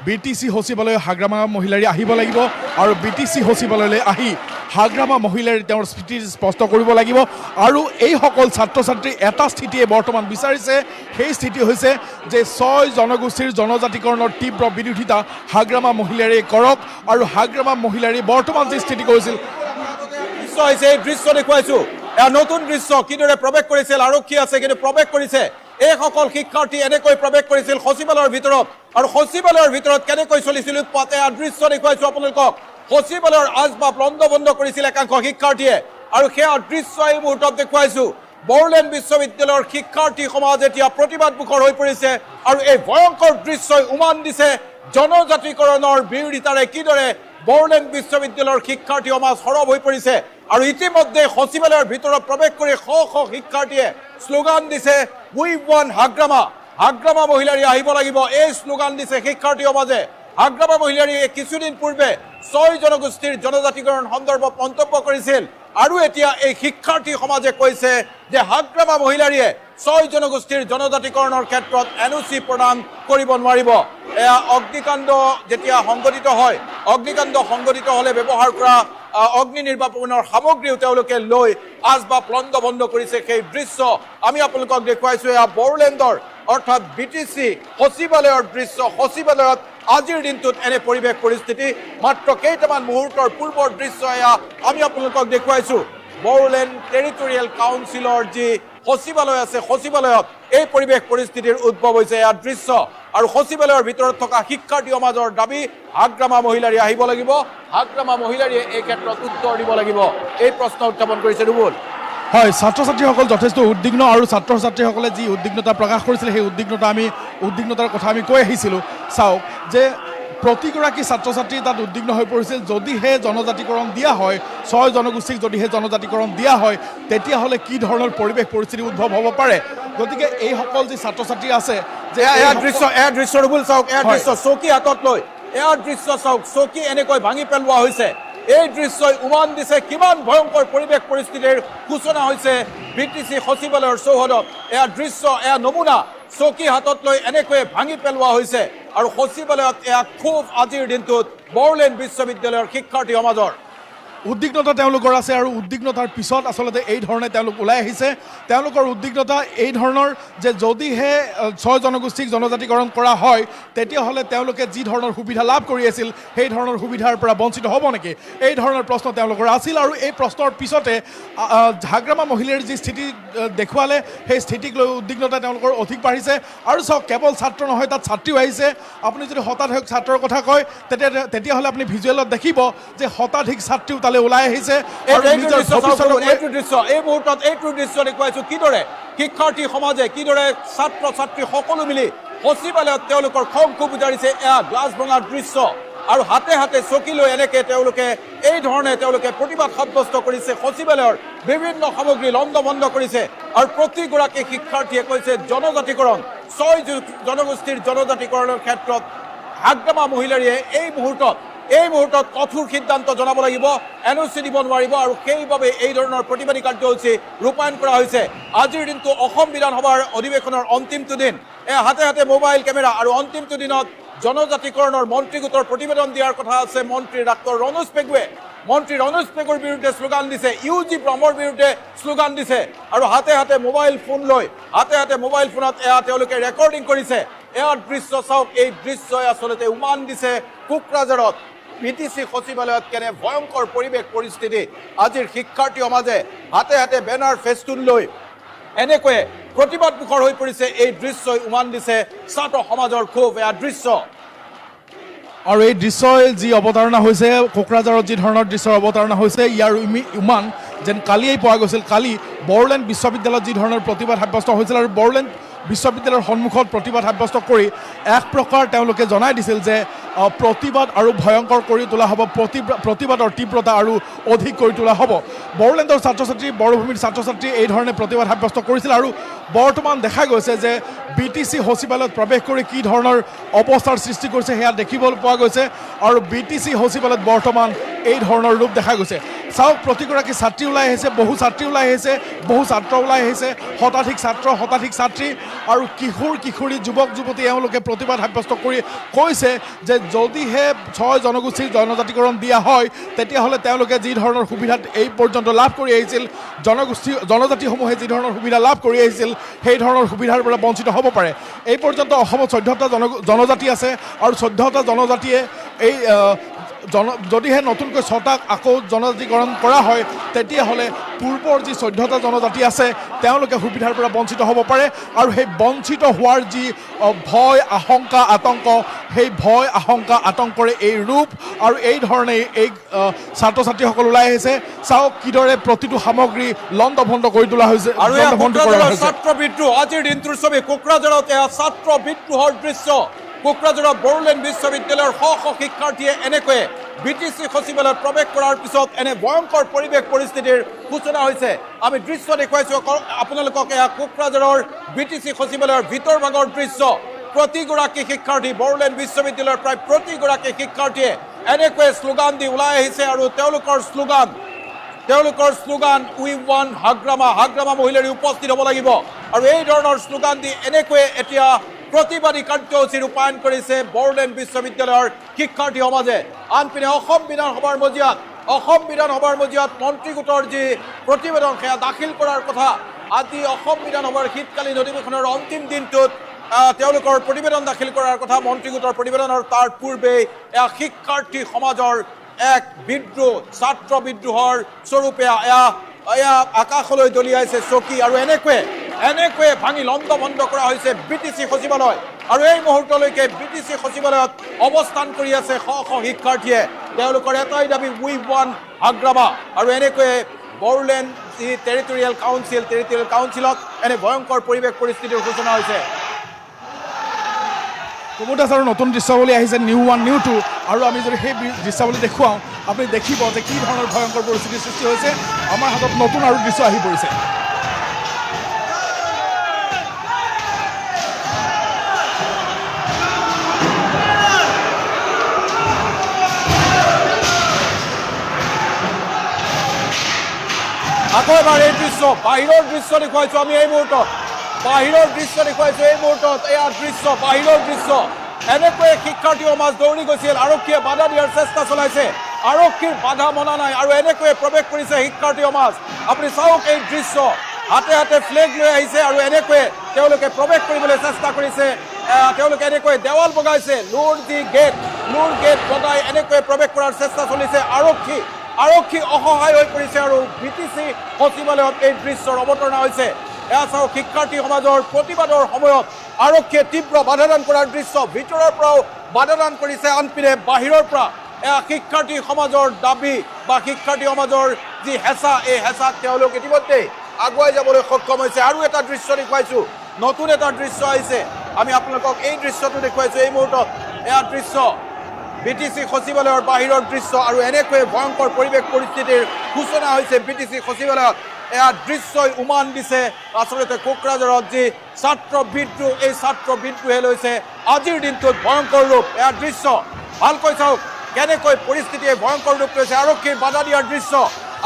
BTC সচিবালয় হাগ্ৰামা মহিলাৰী আহিব লাগিব আৰু BTC সচিবালয়লৈ আহি হাগ্ৰামা মহিলাৰী তেওঁৰ স্থিতি স্পষ্ট কৰিব লাগিব আৰু এইসকল ছাত্ৰ ছাত্ৰী এটা স্থিতিয়ে বৰ্তমান বিচাৰিছে সেই স্থিতি হৈছে যে 6 জনগোষ্ঠীৰ জনজাতিকৰণৰ তীব্ৰ বিৰোধিতা হাগ্ৰামা মহিলাৰীয়ে কৰক আৰু হাগ্ৰামা মহিলাৰী বৰ্তমান যি স্থিতি কৰিছিল দৃশ্য দেখুৱাইছো এয়া নতুন দৃশ্য কিদৰে প্ৰৱেশ কৰিছিল আৰক্ষী আছে কিন্তু প্ৰৱেশ কৰিছে এইসকল শিক্ষাৰ্থী এনেকৈ প্ৰৱেশ কৰিছিল সচিবালয়ৰ ভিতৰত আৰু সচিবালয়ৰ ভিতৰত কেনেকৈ চলিছিল উৎপাতে দৃশ্য দেখুৱাইছো আপোনালোকক সচিবালয়ৰ আজবাব বন্ধ কৰিছিল একাংশ শিক্ষাৰ্থীয়ে আৰু সেয়া দৃশ্য এই মুহূৰ্তত দেখুৱাইছো বড়োলেণ্ড বিশ্ববিদ্যালয়ৰ শিক্ষাৰ্থী সমাজ এতিয়া প্ৰতিবাদমুখৰ হৈ পৰিছে আৰু এই ভয়ংকৰ দৃশ্যই উমান দিছে জনজাতিকৰণৰ বিৰোধিতাৰে কিদৰে বড়োলেণ্ড বিশ্ববিদ্যালয়ৰ শিক্ষাৰ্থী সমাজ সৰব হৈ পৰিছে আৰু ইতিমধ্যে সচিবালয়ৰ ভিতৰত প্ৰৱেশ কৰি শ শ শিক্ষাৰ্থীয়ে শ্লোগান দিছে উই ওৱান হাগ্ৰামা হাগ্ৰামা মহিলাৰী আহিব লাগিব এই শ্লোগান দিছে শিক্ষাৰ্থীৰ মাজে হাগ্ৰামা মহিলাৰীয়ে কিছুদিন পূৰ্বে 6 জনগোষ্ঠীৰ জনজাতিকৰণ সন্দৰ্ভত মন্তব্য কৰিছিল আৰু এতিয়া এই শিক্ষাৰ্থী সমাজে কৈছে যে হাগ্ৰামা মহিলাৰীয়ে 6 জনগোষ্ঠীৰ জনজাতিকৰণৰ ক্ষেত্ৰত এনঅচি প্ৰদান কৰিব নোৱাৰিব এয়া অগ্নিকাণ্ড যেতিয়া সংঘটিত হয় অগ্নিকাণ্ড সংঘটিত হলে ব্যৱহাৰ কৰা অগ্নি নিৰ্বাপনৰ সামগ্ৰীও তেওঁলোকে লৈ আজবাব লণ্ড বন্ধ কৰিছে সেই দৃশ্য আমি আপোনালোকক দেখুৱাইছো এয়া বড়োলেণ্ডৰ অৰ্থাৎ বিটিচি সচিবালয়ৰ দৃশ্য সচিবালয়ত আজিৰ দিনটোত এনে পৰিৱেশ পৰিস্থিতি মাত্ৰ কেইটামান মুহূৰ্তৰ পূৰ্বৰ দৃশ্য এয়া আমি আপোনালোকক দেখুৱাইছো বড়োলেণ্ড টেৰিটৰিয়েল কাউন্সিলৰ যি সচিবালয় আছে সচিবালয়ত এই পৰিৱেশ পৰিস্থিতিৰ উদ্ভৱ হৈছে এয়া দৃশ্য আৰু সচিবালয়ৰ ভিতৰত থকা শিক্ষাৰ্থী সমাজৰ দাবী হাগ্ৰামা মহিলাৰী আহিব লাগিব হাগ্ৰামা মহিলাৰীয়ে এই ক্ষেত্ৰত উত্তৰ দিব লাগিব এই প্ৰশ্ন উত্থাপন কৰিছে ৰুবুল হয় ছাত্ৰ ছাত্ৰীসকল যথেষ্ট উদ্বিগ্ন আৰু ছাত্ৰ ছাত্ৰীসকলে যি উদ্বিগ্নতা প্ৰকাশ কৰিছিলে সেই উদ্বিগ্নতাৰ কথা আমি কৈ আহিছিলোঁ চাওক যে প্ৰতিগৰাকী ছাত্ৰ ছাত্ৰী তাত উদ্বিগ্ন হৈ পৰিছিল যদিহে জনজাতিকৰণ দিয়া হয় 6 জনগোষ্ঠীক যদিহে জনজাতিকৰণ দিয়া হয় তেতিয়াহ'লে কি ধৰণৰ পৰিৱেশ পৰিস্থিতি উদ্ভৱ হ'ব পাৰে গতিকে এইসকল যি ছাত্ৰ ছাত্ৰী আছে যে এয়া দৃশ্য ৰুবুল চাওক এয়া দৃশ্য চকী হাতত লৈ এয়া দৃশ্য চাওক চকী এনেকৈ ভাঙি পেলোৱা হৈছে এই দৃশ্যই উমান দিছে কিমান ভয়ংকৰ পৰিৱেশ পৰিস্থিতিৰ সূচনা হৈছে বিটিচি সচিবালয়ৰ চৌহদত এয়া দৃশ্য এয়া নমুনা চকী হাতত লৈ এনেকৈ ভাঙি পেলোৱা হৈছে আৰু সচিবালয়ত এয়া খুব আজিৰ দিনটোত বড়োলেণ্ড বিশ্ববিদ্যালয়ৰ শিক্ষাৰ্থী সমাজৰ উদ্বিগ্নতা তেওঁলোকৰ আছে আৰু উদ্বিগ্নতাৰ পিছত আচলতে এই ধৰণে তেওঁলোক ওলাই আহিছে তেওঁলোকৰ উদ্বিগ্নতা এই ধৰণৰ যে যদিহে 6 জনগোষ্ঠীক জনজাতিকৰণ কৰা হয় তেতিয়াহ'লে তেওঁলোকে যি ধৰণৰ সুবিধা লাভ কৰি আছিল সেই ধৰণৰ সুবিধাৰ পৰা বঞ্চিত হ'ব নেকি এই ধৰণৰ প্ৰশ্ন তেওঁলোকৰ আছিল আৰু এই প্ৰশ্নৰ পিছতে হাগ্ৰামা মহিলাৰ যি স্থিতি দেখুৱালে সেই স্থিতিক লৈ উদ্বিগ্নতা তেওঁলোকৰ অধিক বাঢ়িছে আৰু চাওক কেৱল ছাত্ৰ নহয় তাত ছাত্ৰীও আহিছে আপুনি যদি শতাধিক ছাত্ৰৰ কথা কয় তেতিয়াহ'লে আপুনি ভিজুৱেলত দেখিব যে শতাধিক ছাত্ৰীও ওলাই আহিছে এইটো দৃশ্য এই মুহূৰ্তত এইটো দৃশ্য দেখুৱাইছো কিদৰে শিক্ষাৰ্থী সমাজে কিদৰে ছাত্ৰ ছাত্ৰী সকলো মিলি সচিবালয়ত তেওঁলোকৰ খং খুব উজাৰিছে এয়া গ্লাছ ভঙাৰ দৃশ্য আৰু হাতে হাতে চকী লৈ এনেকে তেওঁলোকে এই ধৰণে তেওঁলোকে প্ৰতিবাদ সাব্যস্ত কৰিছে সচিবালয়ৰ বিভিন্ন সামগ্ৰী লণ্ড বন্ধ কৰিছে আৰু প্ৰতিগৰাকী শিক্ষাৰ্থীয়ে কৈছে জনজাতিকৰণ 6 জনগোষ্ঠীৰ জনজাতিকৰণৰ ক্ষেত্ৰত হাগ্ৰামা মহিলাৰীয়ে এই মুহূৰ্তত কঠোৰ সিদ্ধান্ত জনাব লাগিব এনঅচি দিব নোৱাৰিব আৰু সেইবাবে এই ধৰণৰ প্ৰতিবাদী কাৰ্যসূচী ৰূপায়ণ কৰা হৈছে আজিৰ দিনটো অসম বিধানসভাৰ অধিৱেশনৰ অন্তিমটো দিন হাতে হাতে মোবাইল কেমেৰা আৰু অন্তিমটো দিনত জনজাতিকৰণৰ মন্ত্ৰী গোটৰ প্ৰতিবেদন দিয়াৰ কথা আছে মন্ত্ৰী ডাক্তৰ ৰণোজ পেগুৱে মন্ত্ৰী ৰণোজ পেগুৰ বিৰুদ্ধে শ্লোগান দিছে ইউজি ব্ৰহ্মৰ বিৰুদ্ধে শ্লোগান দিছে আৰু হাতে হাতে মোবাইল ফোন লৈ হাতে হাতে মোবাইল ফোনত এয়া তেওঁলোকে ৰেকৰ্ডিং কৰিছে এয়া দৃশ্য চাওক এই দৃশ্যই আচলতে উমান দিছে কোকৰাঝাৰত বিটিচি সচিবালয়ত কেনে ভয়ংকৰ পৰিৱেশ পৰিস্থিতি আজিৰ শিক্ষাৰ্থী সমাজে হাতে হাতে বেনাৰ ফেষ্টুন লৈ এনেকৈ প্ৰতিবাদ মুখৰ হৈ পৰিছে এই দৃশ্যই উমান দিছে ছাত্ৰ সমাজৰ ক্ষোভ এয়া দৃশ্য আৰু এই দৃশ্যই যি অৱতাৰণা হৈছে কোকৰাঝাৰত যি ধৰণৰ দৃশ্যৰ অৱতাৰণা হৈছে ইয়াৰ উমান যেন কালিয়েই পোৱা গৈছিল কালি বড়োলেণ্ড বিশ্ববিদ্যালয়ত যি ধৰণৰ প্ৰতিবাদ সাব্যস্ত হৈছিল আৰু বড়োলেণ্ড বিশ্ববিদ্যালয়ৰ সন্মুখত প্ৰতিবাদ সাব্যস্ত কৰি এক প্ৰকাৰ তেওঁলোকে জনাই দিছিল যে প্ৰতিবাদ আৰু ভয়ংকৰ কৰি তোলা হ'ব প্ৰতিবাদৰ তীব্ৰতা আৰু অধিক কৰি তোলা হ'ব বড়োলেণ্ডৰ ছাত্ৰ ছাত্ৰী বড়োভূমিৰ ছাত্ৰ ছাত্ৰী এই ধৰণে প্ৰতিবাদ সাব্যস্ত কৰিছিল আৰু বৰ্তমান দেখা গৈছে যে বিটিচি সচিবালয়ত প্ৰৱেশ কৰি কি ধৰণৰ অৱস্থাৰ সৃষ্টি কৰিছে সেয়া দেখিবলৈ পোৱা গৈছে আৰু বিটিচি সচিবালয়ত বৰ্তমান এই ধৰণৰ ৰূপ দেখা গৈছে চাওক প্ৰতিগৰাকী ছাত্ৰী ওলাই আহিছে বহু ছাত্ৰী ওলাই আহিছে বহু ছাত্ৰ ওলাই আহিছে শতাধিক ছাত্ৰ শতাধিক ছাত্ৰী আৰু কিশোৰ কিশোৰী যুৱক যুৱতী এওঁলোকে প্ৰতিবাদ সাব্যস্ত কৰি কৈছে যে যদিহে 6 জনগোষ্ঠীৰ জনজাতিকৰণ দিয়া হয় তেতিয়াহ'লে তেওঁলোকে যি ধৰণৰ সুবিধা এই পৰ্যন্ত লাভ কৰি আহিছিল জনজাতিসমূহে যি ধৰণৰ সুবিধা লাভ কৰি আহিছিল সেই ধৰণৰ সুবিধাৰ পৰা বঞ্চিত হ'ব পাৰে এই পৰ্যন্ত অসমত 14টা জনজাতি আছে আৰু 14টা জনজাতিয়ে এই যদিহে নতুনকৈ 6টাক আকৌ জনজাতিকৰণ কৰা হয় তেতিয়াহ'লে পূৰ্বৰ যি 14টা জনজাতি আছে তেওঁলোকে সুবিধাৰ পৰা বঞ্চিত হ'ব পাৰে আৰু সেই বঞ্চিত হোৱাৰ যি ভয় আশংকা আতংক সেই ভয় আশংকা আতংকৰে এই ৰূপ আৰু এই ধৰণে এই ছাত্ৰ ছাত্ৰীসকল ওলাই আহিছে চাওক কিদৰে প্ৰতিটো সামগ্ৰী লণ্ড ভণ্ড কৰি তোলা হৈছে আৰু ছাত্ৰ বিদ্ৰোহ আজিৰ দিনটোৰ ছবি কোকৰাঝাৰত এয়া ছাত্ৰ বিদ্ৰোহৰ দৃশ্য কোকৰাঝাৰৰ বড়োলেণ্ড বিশ্ববিদ্যালয়ৰ শ শ শিক্ষাৰ্থীয়ে এনেকৈ বিটিসি সচিবালয়ত প্ৰৱেশ কৰাৰ পিছত এনে ভয়ংকৰ পৰিৱেশ পৰিস্থিতিৰ সূচনা হৈছে আমি দৃশ্য দেখুৱাইছোঁ আপোনালোকক এয়া কোকৰাঝাৰৰ বিটিসি সচিবালয়ৰ ভিতৰ ভাগৰ দৃশ্য প্ৰতিগৰাকী শিক্ষাৰ্থী বড়োলেণ্ড বিশ্ববিদ্যালয়ৰ প্ৰায় প্ৰতিগৰাকী শিক্ষাৰ্থীয়ে এনেকৈ শ্লোগান দি ওলাই আহিছে আৰু তেওঁলোকৰ শ্লোগান উই ওৱান হাগ্ৰামা মহিলাৰী উপস্থিত হ'ব লাগিব আৰু এই ধৰণৰ শ্লোগান দি এনেকৈ এতিয়া প্ৰতিবাদী কাৰ্যসূচী ৰূপায়ণ কৰিছে বড়োলেণ্ড বিশ্ববিদ্যালয়ৰ শিক্ষাৰ্থী সমাজে আনপিনে অসম বিধানসভাৰ মজিয়াত মন্ত্ৰী গোটৰ যি প্ৰতিবেদন সেয়া দাখিল কৰাৰ কথা আজি অসম বিধানসভাৰ শীতকালীন অধিৱেশনৰ অন্তিম দিনটোত তেওঁলোকৰ প্ৰতিবেদন দাখিল কৰাৰ কথা মন্ত্ৰী গোটৰ প্ৰতিবেদন আৰু তাৰ পূৰ্বে এয়া শিক্ষাৰ্থী সমাজৰ এক বিদ্ৰোহ ছাত্ৰ বিদ্ৰোহৰ স্বৰূপে এয়া আকাশলৈ দলিয়াইছে চকী আৰু এনেকৈয়ে ভাঙি লণ্ডভণ্ড কৰা হৈছে বিটিসি সচিবালয় আৰু এই মুহূৰ্তলৈকে বিটিসি সচিবালয়ত অৱস্থান কৰি আছে শ শ শিক্ষাৰ্থীয়ে তেওঁলোকৰ এটাই দাবী উই ওৱান হাগ্ৰামা আৰু এনেকৈয়ে বড়োলেণ্ড যি টেৰিটৰিয়েল কাউন্সিলত এনে ভয়ংকৰ পৰিৱেশ পৰিস্থিতিৰ সূচনা হৈছে কুমুদ দাস আৰু নতুন দৃশ্যাৱলী আহিছে নিউ 1 নিউ 2 আৰু আমি যদি সেই দৃশ্যাৱলী দেখুৱাওঁ আপুনি দেখিব যে কি ধৰণৰ ভয়ংকৰ পৰিস্থিতিৰ সৃষ্টি হৈছে আমাৰ হাতত নতুন আৰু দৃশ্য আহি পৰিছে আকৌ এবাৰ এই দৃশ্য বাহিৰৰ দৃশ্য দেখুৱাইছোঁ আমি এই মুহূৰ্তত এয়া দৃশ্য বাহিৰৰ দৃশ্য এনেকৈয়ে শিক্ষাৰ্থী সমাজ দৌৰি গৈছিল আৰক্ষীয়ে বাধা দিয়াৰ চেষ্টা চলাইছে আৰক্ষীৰ বাধা মনা নাই আৰু এনেকৈয়ে প্ৰৱেশ কৰিছে শিক্ষাৰ্থী সমাজ আপুনি চাওক এই দৃশ্য হাতে হাতে ফ্লেগ লৈ আহিছে আৰু এনেকৈয়ে তেওঁলোকে প্ৰৱেশ কৰিবলৈ চেষ্টা কৰিছে তেওঁলোকে এনেকৈ দেৱাল বগাইছে লোৰ গেট বগাই এনেকৈয়ে প্ৰৱেশ কৰাৰ চেষ্টা চলিছে আৰক্ষী অসহায় হৈ পৰিছে আৰু বিটিসি সচিবালয়ত এই দৃশ্যৰ অৱতাৰণা হৈছে এয়া চাওক শিক্ষাৰ্থী সমাজৰ প্ৰতিবাদৰ সময়ত আৰক্ষীয়ে তীব্ৰ বাধাদান কৰাৰ দৃশ্য ভিতৰৰ পৰাও বাধাদান কৰিছে আনপিনে বাহিৰৰ পৰা এয়া শিক্ষাৰ্থী সমাজৰ দাবী বা শিক্ষাৰ্থী সমাজৰ যি হেঁচা এই হেঁচাত তেওঁলোক ইতিমধ্যেই আগুৱাই যাবলৈ সক্ষম হৈছে আৰু এটা দৃশ্য দেখুৱাইছোঁ নতুন এটা দৃশ্য আহিছে আমি আপোনালোকক এই দৃশ্যটো দেখুৱাইছোঁ এই মুহূৰ্তত এয়া দৃশ্য বিটিসি সচিবালয়ৰ বাহিৰৰ দৃশ্য আৰু এনেকৈয়ে ভয়ংকৰ পৰিৱেশ পৰিস্থিতিৰ সূচনা হৈছে বিটিসি সচিবালয়ত এয়া দৃশ্যই উমান দিছে আচলতে কোকৰাঝাৰত যি ছাত্ৰ বিদ্ৰোহ এই ছাত্ৰ বিদ্ৰোহে লৈছে আজিৰ দিনটোত ভয়ংকৰ ৰূপ এয়া দৃশ্য ভালকৈ চাওক কেনেকৈ পৰিস্থিতিয়ে ভয়ংকৰ ৰূপ লৈছে আৰক্ষীৰ বাধা দিয়াৰ দৃশ্য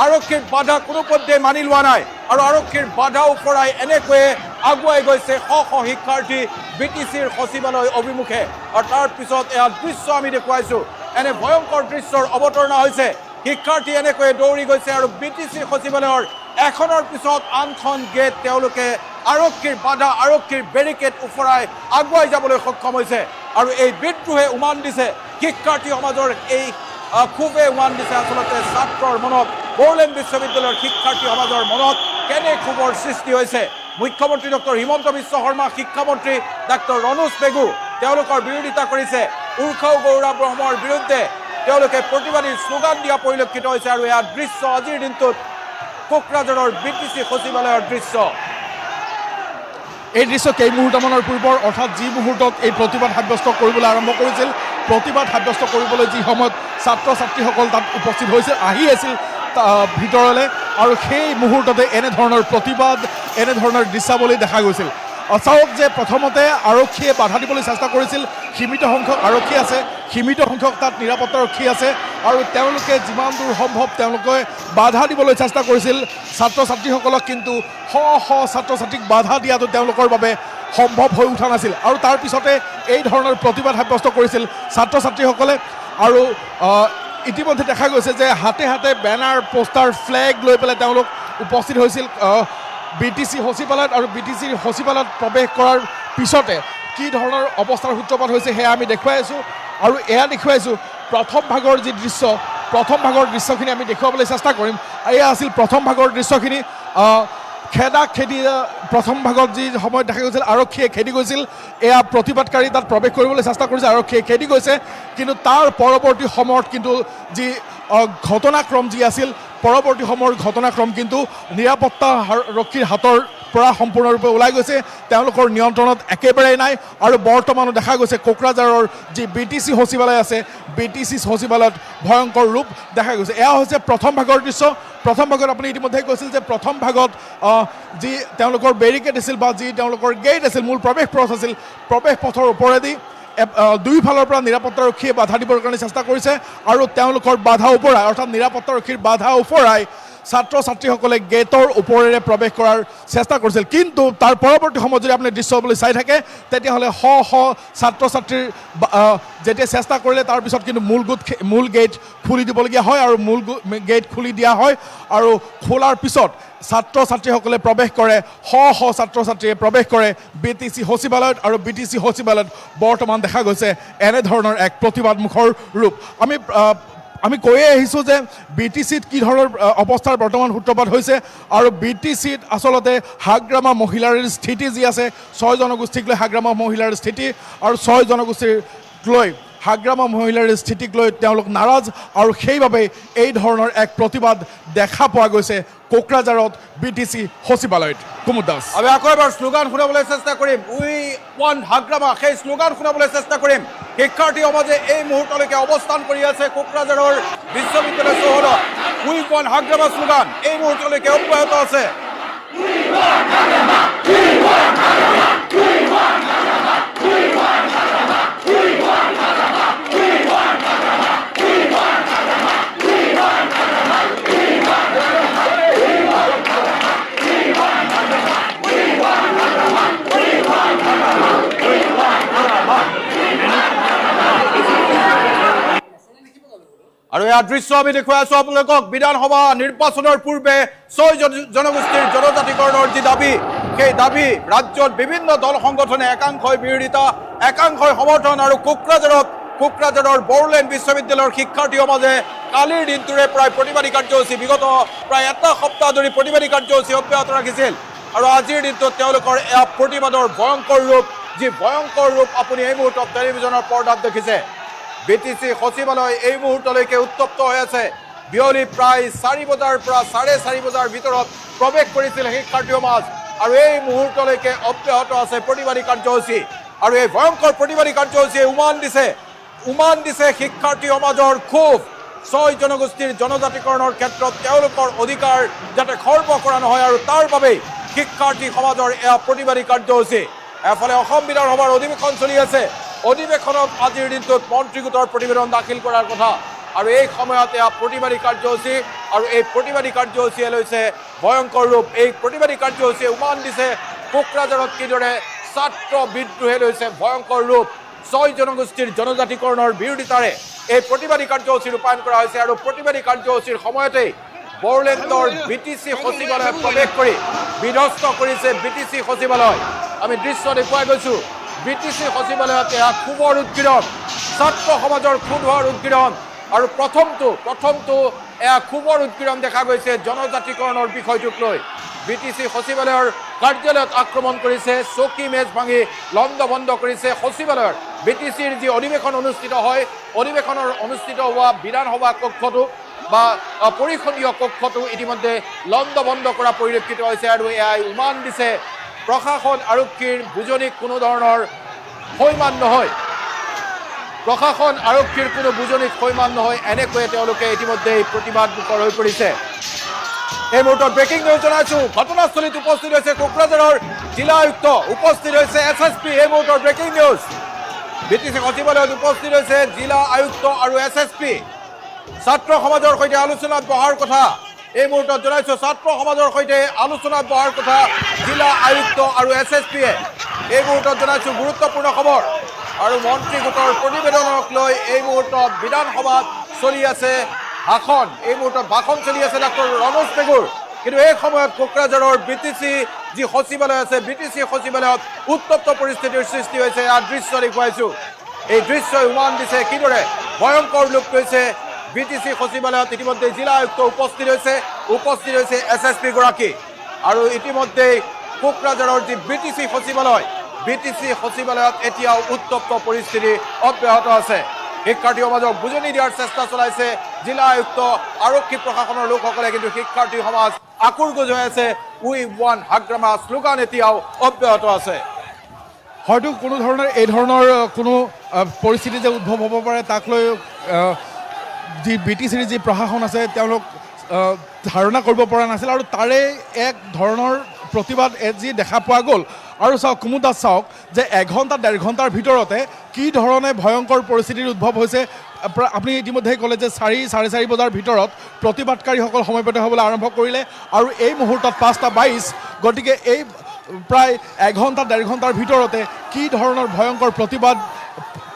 আৰক্ষীৰ বাধা কোনোপধ্যে মানি লোৱা নাই আৰু আৰক্ষীৰ বাধা ওফৰাই এনেকৈয়ে আগুৱাই গৈছে শ শ শিক্ষাৰ্থী বিটিসিৰ সচিবালয় অভিমুখে আৰু তাৰ পিছত এয়া দৃশ্য আমি দেখুৱাইছোঁ এনে ভয়ংকৰ দৃশ্যৰ অৱতাৰণা হৈছে শিক্ষাৰ্থী এনেকৈয়ে দৌৰি গৈছে আৰু বিটিসি সচিবালয়ৰ এখনৰ পিছত আনখন গেট তেওঁলোকে আৰক্ষীৰ বাধা আৰক্ষীৰ বেৰিকেড ওফৰাই আগুৱাই যাবলৈ সক্ষম হৈছে আৰু এই বিদ্ৰোহে উমান দিছে শিক্ষাৰ্থী সমাজৰ এই খুবেই উমান দিছে আচলতে ছাত্ৰৰ মনত বড়োলেণ্ড বিশ্ববিদ্যালয়ৰ শিক্ষাৰ্থী সমাজৰ মনত কেনে ক্ষোভৰ সৃষ্টি হৈছে মুখ্যমন্ত্ৰী ডক্টৰ হিমন্ত বিশ্ব শৰ্মা শিক্ষামন্ত্ৰী ডাক্তৰ ৰণোজ পেগু তেওঁলোকৰ বিৰোধিতা কৰিছে উৰ্খাও গৌৰৱ ব্ৰহ্মৰ বিৰুদ্ধে তেওঁলোকে প্ৰতিবাদী শ্লোগান দিয়া পৰিলক্ষিত হৈছে আৰু এয়া দৃশ্য আজিৰ দিনটোত কোকৰাঝাৰৰ বিটিসি সচিবালয়ৰ দৃশ্য এই দৃশ্য কেইমুহূৰ্তমানৰ পূৰ্বৰ অৰ্থাৎ যি মুহূৰ্তত এই প্ৰতিবাদ সাব্যস্ত কৰিবলৈ আৰম্ভ কৰিছিল প্ৰতিবাদ সাব্যস্ত কৰিবলৈ যি সময়ত ছাত্ৰ ছাত্ৰীসকল তাত উপস্থিত হৈছিল আহি আছিল ভিতৰলৈ আৰু সেই মুহূৰ্ততে এনেধৰণৰ প্ৰতিবাদ এনেধৰণৰ দৃশ্যাৱলী দেখা গৈছিল চাওক যে প্ৰথমতে আৰক্ষীয়ে বাধা দিবলৈ চেষ্টা কৰিছিল সীমিত সংখ্যক আৰক্ষী আছে সীমিত সংখ্যক তাত নিৰাপত্তাৰক্ষী আছে আৰু তেওঁলোকে যিমান দূৰ সম্ভৱ তেওঁলোকে বাধা দিবলৈ চেষ্টা কৰিছিল ছাত্ৰ ছাত্ৰীসকলক কিন্তু শ শ ছাত্ৰ ছাত্ৰীক বাধা দিয়াটো তেওঁলোকৰ বাবে সম্ভৱ হৈ উঠা নাছিল আৰু তাৰ পিছতে এই ধৰণৰ প্ৰতিবাদ সাব্যস্ত কৰিছিল ছাত্ৰ ছাত্ৰীসকলে আৰু ইতিমধ্যে দেখা গৈছে যে হাতে হাতে বেনাৰ পোষ্টাৰ ফ্লেগ লৈ পেলাই তেওঁলোক উপস্থিত হৈছিল বিটিসি সচিবালয়ত আৰু বিটিসিৰ সচিবালয়ত প্ৰৱেশ কৰাৰ পিছতে কি ধৰণৰ অৱস্থাৰ সূত্ৰপাত হৈছে সেয়া আমি দেখুৱাই আছোঁ আৰু এয়া দেখুৱাইছোঁ প্ৰথম ভাগৰ যি দৃশ্য প্ৰথম ভাগৰ দৃশ্যখিনি আমি দেখুৱাবলৈ চেষ্টা কৰিম এয়া আছিল প্ৰথম ভাগৰ দৃশ্যখিনি খেদি প্ৰথম ভাগত যি সময়ত দেখা গৈছিল আৰক্ষীয়ে খেদি গৈছিল এয়া প্ৰতিবাদকাৰী তাত প্ৰৱেশ কৰিবলৈ চেষ্টা কৰিছে আৰক্ষীয়ে খেদি গৈছে কিন্তু তাৰ পৰৱৰ্তী সময়ত কিন্তু যি ঘটনাক্ৰম যি আছিল পৰৱৰ্তী সময়ৰ ঘটনাক্ৰম কিন্তু নিৰাপত্তাৰক্ষীৰ হাতৰ পৰা সম্পূৰ্ণৰূপে ওলাই গৈছে, তেওঁলোকৰ নিয়ন্ত্ৰণত একেবাৰেই নাই। আৰু বৰ্তমানো দেখা গৈছে কোকৰাঝাৰৰ যি BTC সচিবালয় আছে, BTC সচিবালয়ত ভয়ংকৰ ৰূপ দেখা গৈছে। এয়া হৈছে প্ৰথম ভাগৰ দৃশ্য। প্ৰথম ভাগত আপুনি ইতিমধ্যে কৈছিল যে প্ৰথম ভাগত যি তেওঁলোকৰ বেৰিকেড আছিল বা যি তেওঁলোকৰ গেট আছিল, মূল প্ৰৱেশ পথ আছিল, প্ৰৱেশ পথৰ ওপৰেদি দুয়োফালৰ পৰা নিৰাপত্তাৰক্ষীয়ে বাধা দিবৰ কাৰণে চেষ্টা কৰিছে আৰু তেওঁলোকৰ বাধা ওপৰাই অৰ্থাৎ নিৰাপত্তাৰক্ষীৰ বাধা ওপৰাই ছাত্ৰ ছাত্ৰীসকলে গেটৰ ওপৰেৰে প্ৰৱেশ কৰাৰ চেষ্টা কৰিছিল। কিন্তু তাৰ পৰৱৰ্তী সময়ত যদি আপুনি দৃশ্যবলৈ চাই থাকে তেতিয়াহ'লে শ শ ছাত্ৰ ছাত্ৰীৰ যেতিয়া চেষ্টা কৰিলে তাৰপিছত কিন্তু মূল গেট খুলি দিবলগীয়া হয় আৰু মূল গেট খুলি দিয়া হয় আৰু খোলাৰ পিছত ছাত্ৰ ছাত্ৰীসকলে প্ৰৱেশ কৰে, শ শ ছাত্ৰ ছাত্ৰীয়ে প্ৰৱেশ কৰে BTC সচিবালয়ত। আৰু BTC সচিবালয়ত বৰ্তমান দেখা গৈছে এনেধৰণৰ এক প্ৰতিবাদমুখৰ ৰূপ। আমি কৈয়ে আহিছোঁ যে BTCত কি ধৰণৰ অৱস্থাৰ বৰ্তমান সূত্ৰপাত হৈছে আৰু BTCত আচলতে হাগ্ৰামা মহিলাৰ স্থিতি যি আছে, 6 জনগোষ্ঠীক লৈ হাগ্ৰামা মহিলাৰ স্থিতি আৰু 6 জনগোষ্ঠীক লৈ হাগ্ৰামা মহিলাৰ স্থিতিক লৈ তেওঁলোক নাৰাজ আৰু সেইবাবে এই ধৰণৰ এক প্ৰতিবাদ দেখা পোৱা গৈছে কোকৰাঝাৰত BTC সচিবালয়ত। কুমুদ দাস, আমি আকৌ এবাৰ শ্লোগান শুনাবলৈ চেষ্টা কৰিম, উই ৱান্ট হাগ্ৰামা, সেই শ্লোগান শুনাবলৈ চেষ্টা কৰিম। শিক্ষাৰ্থী সমাজে এই মুহূৰ্তলৈকে অৱস্থান কৰি আছে কোকৰাঝাৰৰ বিশ্ববিদ্যালয় চৌহদত। উই ৱান্ট হাগ্ৰামা শ্লোগান এই মুহূৰ্তলৈকে অব্যাহত আছে। আৰু এয়া দৃশ্য আমি দেখুৱাই আছো আপোনালোকক। বিধানসভা নিৰ্বাচনৰ পূৰ্বে 6 জনগোষ্ঠীৰ জনজাতিকৰণৰ যি দাবী, সেই দাবী ৰাজ্যত বিভিন্ন দল সংগঠনে একাংশই বিৰোধিতা, একাংশই সমৰ্থন। আৰু কোকৰাঝাৰৰ বড়োলেণ্ড বিশ্ববিদ্যালয়ৰ শিক্ষাৰ্থী সমাজে কালিৰ দিনটোৰে প্ৰায় প্ৰতিবাদী কাৰ্যসূচী, বিগত প্ৰায় এটা সপ্তাহ ধৰি প্ৰতিবাদী কাৰ্যসূচী অব্যাহত ৰাখিছিল। আৰু আজিৰ দিনটোত তেওঁলোকৰ এয়া প্ৰতিবাদৰ ভয়ংকৰ ৰূপ, যি ভয়ংকৰ ৰূপ আপুনি এই মুহূৰ্তত টেলিভিছনৰ পৰ্দাত দেখিছে। BTC সচিবালয় এই মুহূৰ্তলৈকে উত্তপ্ত হৈ আছে। বিয়লি প্ৰায় 4 বজাৰ পৰা 4:30 বজাৰ ভিতৰত প্ৰৱেশ কৰিছিল শিক্ষাৰ্থী সমাজ আৰু এই মুহূৰ্তলৈকে অব্যাহত আছে প্ৰতিবাদী কাৰ্যসূচী। আৰু এই ভয়ংকৰ প্ৰতিবাদী কাৰ্যসূচীয়ে উমান দিছে শিক্ষাৰ্থী সমাজৰ ক্ষোভ। 6 জনগোষ্ঠীৰ জনজাতিকৰণৰ ক্ষেত্ৰত তেওঁলোকৰ অধিকাৰ যাতে খৰ্ব কৰা নহয় আৰু তাৰ বাবেই শিক্ষাৰ্থী সমাজৰ এয়া প্ৰতিবাদী কাৰ্যসূচী। এফালে অসম বিধানসভাৰ অধিৱেশন চলি আছে, অধিৱেশনত আজিৰ দিনটোত মন্ত্ৰী গোটৰ প্ৰতিবেদন দাখিল কৰাৰ কথা আৰু এই সময়ত এয়া প্ৰতিবাদী কাৰ্যসূচী আৰু এই প্ৰতিবাদী কাৰ্যসূচীয়ে লৈছে ভয়ংকৰ ৰূপ। এই প্ৰতিবাদী কাৰ্যসূচীয়ে উমান দিছে কোকৰাঝাৰত কিদৰে ছাত্ৰ বিদ্ৰোহে লৈছে ভয়ংকৰ ৰূপ। 6 জনগোষ্ঠীৰ জনজাতিকৰণৰ বিৰোধিতাৰে এই প্ৰতিবাদী কাৰ্যসূচী ৰূপায়ণ কৰা হৈছে আৰু প্ৰতিবাদী কাৰ্যসূচীৰ সময়তেই বড়োলেণ্ডৰ BTC সচিবালয়ত প্ৰৱেশ কৰি বিধ্বস্ত কৰিছে BTC সচিবালয়। আমি দৃশ্য দেখুৱাই গৈছোঁ। BTC সচিবালয়ত এয়া ক্ষোভৰ উৎপীড়ন, ছাত্ৰ সমাজৰ ক্ষোভৰ উৎপীড়ন আৰু প্ৰথমটো এয়া ক্ষোভৰ উৎপীড়ন দেখা গৈছে জনজাতিকৰণৰ বিষয়টোক লৈ। BTC সচিবালয়ৰ কাৰ্যালয়ত আক্ৰমণ কৰিছে, চকী মেজ ভাঙি লণ্ডভণ্ড কৰিছে সচিবালয়ৰ। BTCৰ যি অধিৱেশন অনুষ্ঠিত হয়, অধিৱেশনৰ অনুষ্ঠিত হোৱা বিধানসভা কক্ষটো বা পৰিষদীয় কক্ষটো ইতিমধ্যে লণ্ডভণ্ড কৰা পৰিলক্ষিত হৈছে আৰু এয়াই উমান দিছে প্ৰশাসন আৰক্ষীৰ বুজনিক কোনো ধৰণৰ সৈমান নহয়, প্ৰশাসন আৰক্ষীৰ কোনো বুজনিক সৈমান নহয়, এনেকৈয়ে তেওঁলোকে ইতিমধ্যে প্ৰতিবাদমুখৰ হৈ পৰিছে। এই মুহূৰ্তত ব্ৰেকিং নিউজ জনাইছোঁ, ঘটনাস্থলীত উপস্থিত হৈছে কোকৰাঝাৰৰ জিলা আয়ুক্ত, উপস্থিত হৈছে SSP। এই মুহূৰ্তৰ ব্ৰেকিং নিউজ, BTC সচিবালয়ত উপস্থিত হৈছে জিলা আয়ুক্ত আৰু SSP। ছাত্ৰ সমাজৰ সৈতে আলোচনাত বহাৰ কথা এই মুহূৰ্তত জনাইছোঁ, ছাত্ৰ সমাজৰ সৈতে আলোচনাত বহাৰ কথা জিলা আয়ুক্ত আৰু SSPয়ে এই মুহূৰ্তত জনাইছোঁ। গুৰুত্বপূৰ্ণ খবৰ আৰু মন্ত্ৰী গোটৰ প্ৰতিবেদনক লৈ এই মুহূৰ্তত বিধানসভাত চলি আছে ভাষণ, এই মুহূৰ্তত ভাষণ চলি আছে ডক্টৰ ৰনোজ পেগুৰ। কিন্তু এই সময়ত কোকৰাঝাৰৰ BTC যি সচিবালয় আছে, BTC সচিবালয়ত উত্তপ্ত পৰিস্থিতিৰ সৃষ্টি হৈছে। ইয়াৰ দৃশ্য দেখুৱাইছোঁ। এই দৃশ্যই উমান দিছে কিদৰে ভয়ংকৰ ৰূপ লৈছে BTC সচিবালয়ত। ইতিমধ্যে জিলা আয়ুক্ত উপস্থিত হৈছে SSP গৰাকী আৰু ইতিমধ্যেই কোকৰাঝাৰৰ যি BTC সচিবালয়ত এতিয়াও উত্তপ্ত পৰিস্থিতি অব্যাহত আছে। শিক্ষাৰ্থী সমাজক বুজনি দিয়াৰ চেষ্টা চলাইছে জিলা আয়ুক্ত, আৰক্ষী প্ৰশাসনৰ লোকসকলে, কিন্তু শিক্ষাৰ্থী সমাজ আকুৰগোজ হৈ আছে। উই ওৱান হাগ্ৰামা শ্লোগান এতিয়াও অব্যাহত আছে। হয়তো কোনো ধৰণৰ এই ধৰণৰ কোনো পৰিস্থিতি যে উদ্ভৱ হ'ব পাৰে তাক লৈ যি BTCৰ যি প্ৰশাসন আছে তেওঁলোক ধাৰণা কৰিব পৰা নাছিল আৰু তাৰে এক ধৰণৰ প্ৰতিবাদ যি দেখা পোৱা গ'ল। আৰু চাওক কুমুদ দাস, চাওক যে 1 ঘণ্টা 1.5 ঘণ্টাৰ ভিতৰতে কি ধৰণে ভয়ংকৰ পৰিস্থিতিৰ উদ্ভৱ হৈছে। আপুনি ইতিমধ্যে ক'লে যে 4-4:30 বজাৰ ভিতৰত প্ৰতিবাদকাৰীসকল সমবেত হ'বলৈ আৰম্ভ কৰিলে আৰু এই মুহূৰ্তত 5:22। গতিকে এই প্ৰায় 1 ঘণ্টা 1.5 ঘণ্টাৰ ভিতৰতে কি ধৰণৰ ভয়ংকৰ প্ৰতিবাদ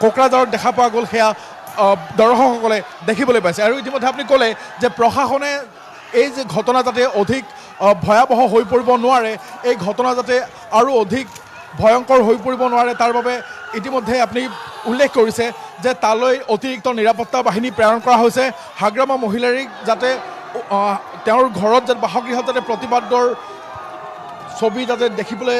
কোকৰাঝাৰত দেখা পোৱা গ'ল সেয়া দৰ্শকসকলে দেখিবলৈ পাইছে। আৰু ইতিমধ্যে আপুনি ক'লে যে প্ৰশাসনে এই যে ঘটনা যাতে অধিক ভয়াৱহ হৈ পৰিব নোৱাৰে, এই ঘটনা যাতে আৰু অধিক ভয়ংকৰ হৈ পৰিব নোৱাৰে তাৰ বাবে ইতিমধ্যে আপুনি উল্লেখ কৰিছে যে তালৈ অতিৰিক্ত নিৰাপত্তা বাহিনী প্ৰেৰণ কৰা হৈছে। হাগ্ৰামা মহিলাৰীক যাতে তেওঁৰ ঘৰত যাতে বাসগৃহত যাতে প্ৰতিবাদৰ ছবি যাতে দেখিবলৈ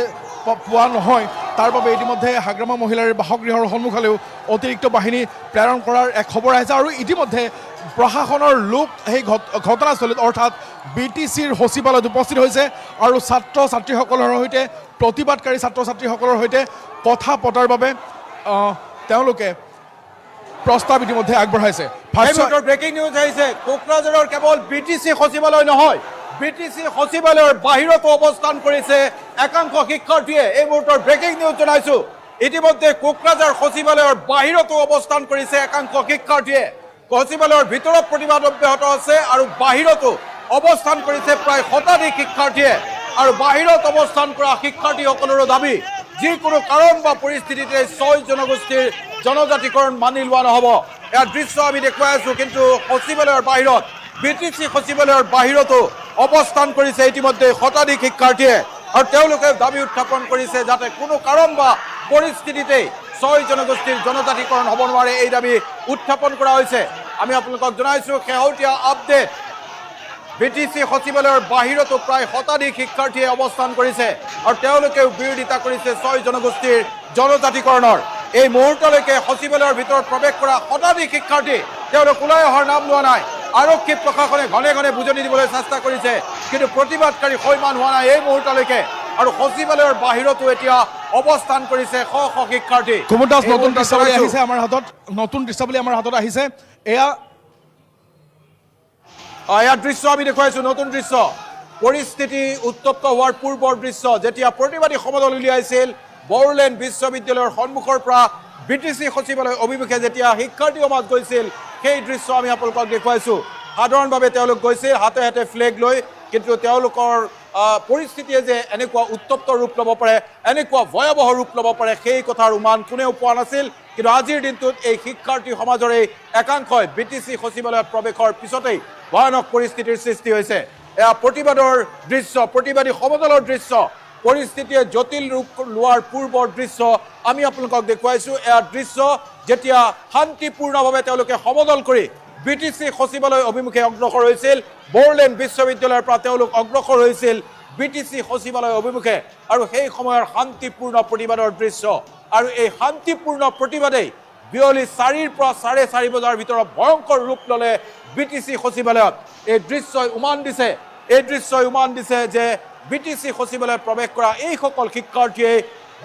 পোৱা নহয় তাৰ বাবে ইতিমধ্যে হাগ্ৰামা মহিলাৰীৰ বাসগৃহৰ সন্মুখলৈও অতিৰিক্ত বাহিনী প্ৰেৰণ কৰাৰ এক খবৰ আহিছে। আৰু ইতিমধ্যে প্ৰশাসনৰ লোক সেই ঘটনাস্থলীত অৰ্থাৎ BTCৰ সচিবালয়ত উপস্থিত হৈছে আৰু ছাত্ৰ ছাত্ৰীসকলৰ সৈতে প্ৰতিবাদকাৰী ছাত্ৰ ছাত্ৰীসকলৰ সৈতে কথা পতাৰ বাবে তেওঁলোকে প্ৰস্তাৱ ইতিমধ্যে আগবঢ়াইছে। ব্ৰেকিং নিউজ আহিছে, কোকৰাঝাৰৰ কেৱল BTC সচিবালয় নহয়, BTC সচিবালয়ৰ বাহিৰতো অৱস্থান কৰিছে একাংশ শিক্ষাৰ্থীয়ে। এই মুহূৰ্তৰ ব্ৰেকিং নিউজ জনাইছো, ইতিমধ্যে কোকৰাঝাৰ সচিবালয়ৰ বাহিৰতো অৱস্থান কৰিছে একাংশ শিক্ষাৰ্থীয়ে। সচিবালয়ৰ ভিতৰত প্ৰতিবাদ অব্যাহত আছে আৰু বাহিৰতো অৱস্থান কৰিছে প্ৰায় শতাধিক শিক্ষাৰ্থীয়ে। আৰু বাহিৰত অৱস্থান কৰা শিক্ষাৰ্থীসকলৰো দাবী যিকোনো কাৰণ বা পৰিস্থিতিতে 6 জনগোষ্ঠীৰ জনজাতিকৰণ মানি লোৱা নহ'ব। ইয়াৰ দৃশ্য আমি দেখুৱাই আছো, কিন্তু সচিবালয়ৰ বাহিৰত BTC সচিবালয়ৰ বাহিৰতো অৱস্থান কৰিছে ইতিমধ্যে শতাধিক শিক্ষাৰ্থীয়ে আৰু তেওঁলোকে দাবী উত্থাপন কৰিছে যাতে কোনো কাৰণ বা পৰিস্থিতিতেই 6 জনগোষ্ঠীৰ জনজাতিকৰণ হ'ব নোৱাৰে, এই দাবী উত্থাপন কৰা হৈছে। আমি আপোনালোকক জনাইছো শেহতীয়া আপডেট, BTC সচিবালয়ৰ বাহিৰতো প্ৰায় শতাধিক শিক্ষাৰ্থীয়ে অৱস্থান কৰিছে আৰু তেওঁলোকেও বিৰোধিতা কৰিছে 6 জনগোষ্ঠীৰ জনজাতিকৰণৰ। এই মুহূৰ্তলৈকে সচিবালয়ৰ ভিতৰত প্ৰৱেশ কৰা শতাধিক শিক্ষাৰ্থী তেওঁলোক ওলাই অহাৰ নাম লোৱা নাই। আৰক্ষী প্ৰশাসনে ঘনে ঘনে বুজনি দিবলৈ চেষ্টা কৰিছে, কিন্তু প্ৰতিবাদকাৰী সৈমান হোৱা নাই এই মুহূৰ্তলৈকে। আৰু সচিবালয়ৰ বাহিৰতো এতিয়া অৱস্থান কৰিছে শ শ শিক্ষাৰ্থী। কুমুদ দাস, নতুন দৃশ্যাৱলী আহিছে আমাৰ হাতত, নতুন দৃশ্যাৱলী আমাৰ হাতত আহিছে। ইয়াৰ দৃশ্য আমি দেখুৱাইছো, নতুন দৃশ্য, পৰিস্থিতি উত্তপ্ত হোৱাৰ পূৰ্বৰ দৃশ্য, যেতিয়া প্ৰতিবাদী সমদল উলিয়াইছিল বড়োলেণ্ড বিশ্ববিদ্যালয়ৰ সন্মুখৰ পৰা BTC সচিবালয় অভিমুখে যেতিয়া শিক্ষাৰ্থী সমাজ গৈছিল সেই দৃশ্য আমি আপোনালোকক দেখুৱাইছো। সাধাৰণভাৱে তেওঁলোক গৈছিল হাতে হাতে ফ্লেগ লৈ, কিন্তু তেওঁলোকৰ পৰিস্থিতিয়ে যে এনেকুৱা উত্তপ্ত ৰূপ ল'ব পাৰে, এনেকুৱা ভয়াৱহ ৰূপ ল'ব পাৰে সেই কথাৰ উমান কোনেও পোৱা নাছিল। কিন্তু আজিৰ দিনটোত এই শিক্ষাৰ্থী সমাজৰ এই একাংশই BTC সচিবালয়ত প্ৰৱেশৰ পিছতেই ভয়ানক পৰিস্থিতিৰ সৃষ্টি হৈছে। এয়া প্ৰতিবাদৰ দৃশ্য, প্ৰতিবাদী সমদলৰ দৃশ্য, পৰিস্থিতিয়ে জটিল ৰূপ লোৱাৰ পূৰ্বৰ দৃশ্য আমি আপোনালোকক দেখুৱাইছো। এয়া দৃশ্য যেতিয়া শান্তিপূৰ্ণভাৱে তেওঁলোকে সমদল কৰি BTC সচিবালয় অভিমুখে অগ্ৰসৰ হৈছিল, বড়োলেণ্ড বিশ্ববিদ্যালয়ৰ পৰা তেওঁলোক অগ্ৰসৰ হৈছিল BTC সচিবালয় অভিমুখে, আৰু সেই সময়ৰ শান্তিপূৰ্ণ প্ৰতিবাদৰ দৃশ্য। আৰু এই শান্তিপূৰ্ণ প্ৰতিবাদেই বিয়লি 4ৰ পৰা 4:30 বজাৰ ভিতৰত ভয়ংকৰ ৰূপ ল'লে BTC সচিবালয়ত। এই দৃশ্যই উমান দিছে, এই দৃশ্যই উমান দিছে যে BTC সচিবালয়ত প্ৰৱেশ কৰা এইসকল শিক্ষাৰ্থীয়ে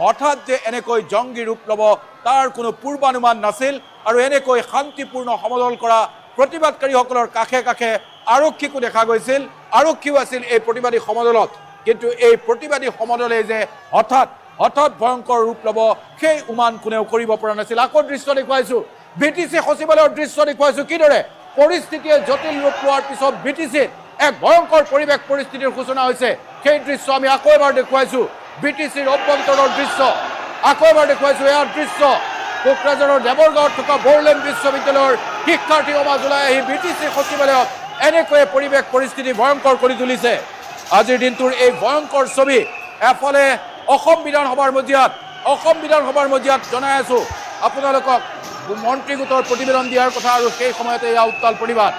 হঠাৎ যে এনেকৈ জংগী ৰূপ ল'ব তাৰ কোনো পূৰ্বানুমান নাছিল। আৰু এনেকৈ শান্তিপূৰ্ণ সমদল কৰা প্ৰতিবাদকাৰীসকলৰ কাষে কাষে আৰক্ষীকো দেখা গৈছিল, আৰক্ষীও আছিল এই প্ৰতিবাদী সমদলত। কিন্তু এই প্ৰতিবাদী সমদলে যে হঠাৎ ভয়ংকৰ ৰূপ ল'ব সেই উমান কোনেও কৰিব পৰা নাছিল। আকৌ দৃশ্য দেখুৱাইছো, BTC সচিবালয়ৰ দৃশ্য দেখুৱাইছো, কিদৰে পৰিস্থিতিয়ে জটিল ৰূপ লোৱাৰ পিছত BTCত এক ভয়ংকৰ পৰিৱেশ পৰিস্থিতিৰ সূচনা হৈছে সেই দৃশ্য আমি আকৌ এবাৰ দেখুৱাইছো। BTCৰ অভ্যন্তৰৰ দৃশ্য আকৌ এবাৰ দেখুৱাইছো। এয়াৰ দৃশ্য কোকৰাঝাৰৰ দেৱৰগাঁৱত থকা বড়োলেণ্ড বিশ্ববিদ্যালয়ৰ শিক্ষাৰ্থী সমাজ ওলাই আহি BTC সচিবালয়ত এনেকৈয়ে পৰিৱেশ পৰিস্থিতি ভয়ংকৰ কৰি তুলিছে। আজিৰ দিনটোৰ এই ভয়ংকৰ ছবি এফালে অসম বিধানসভাৰ মজিয়াত জনাই আছো আপোনালোকক মন্ত্ৰী গোটৰ প্ৰতিবেদন দিয়াৰ কথা, আৰু সেই সময়তে এয়া উত্তাল প্ৰতিবাদ।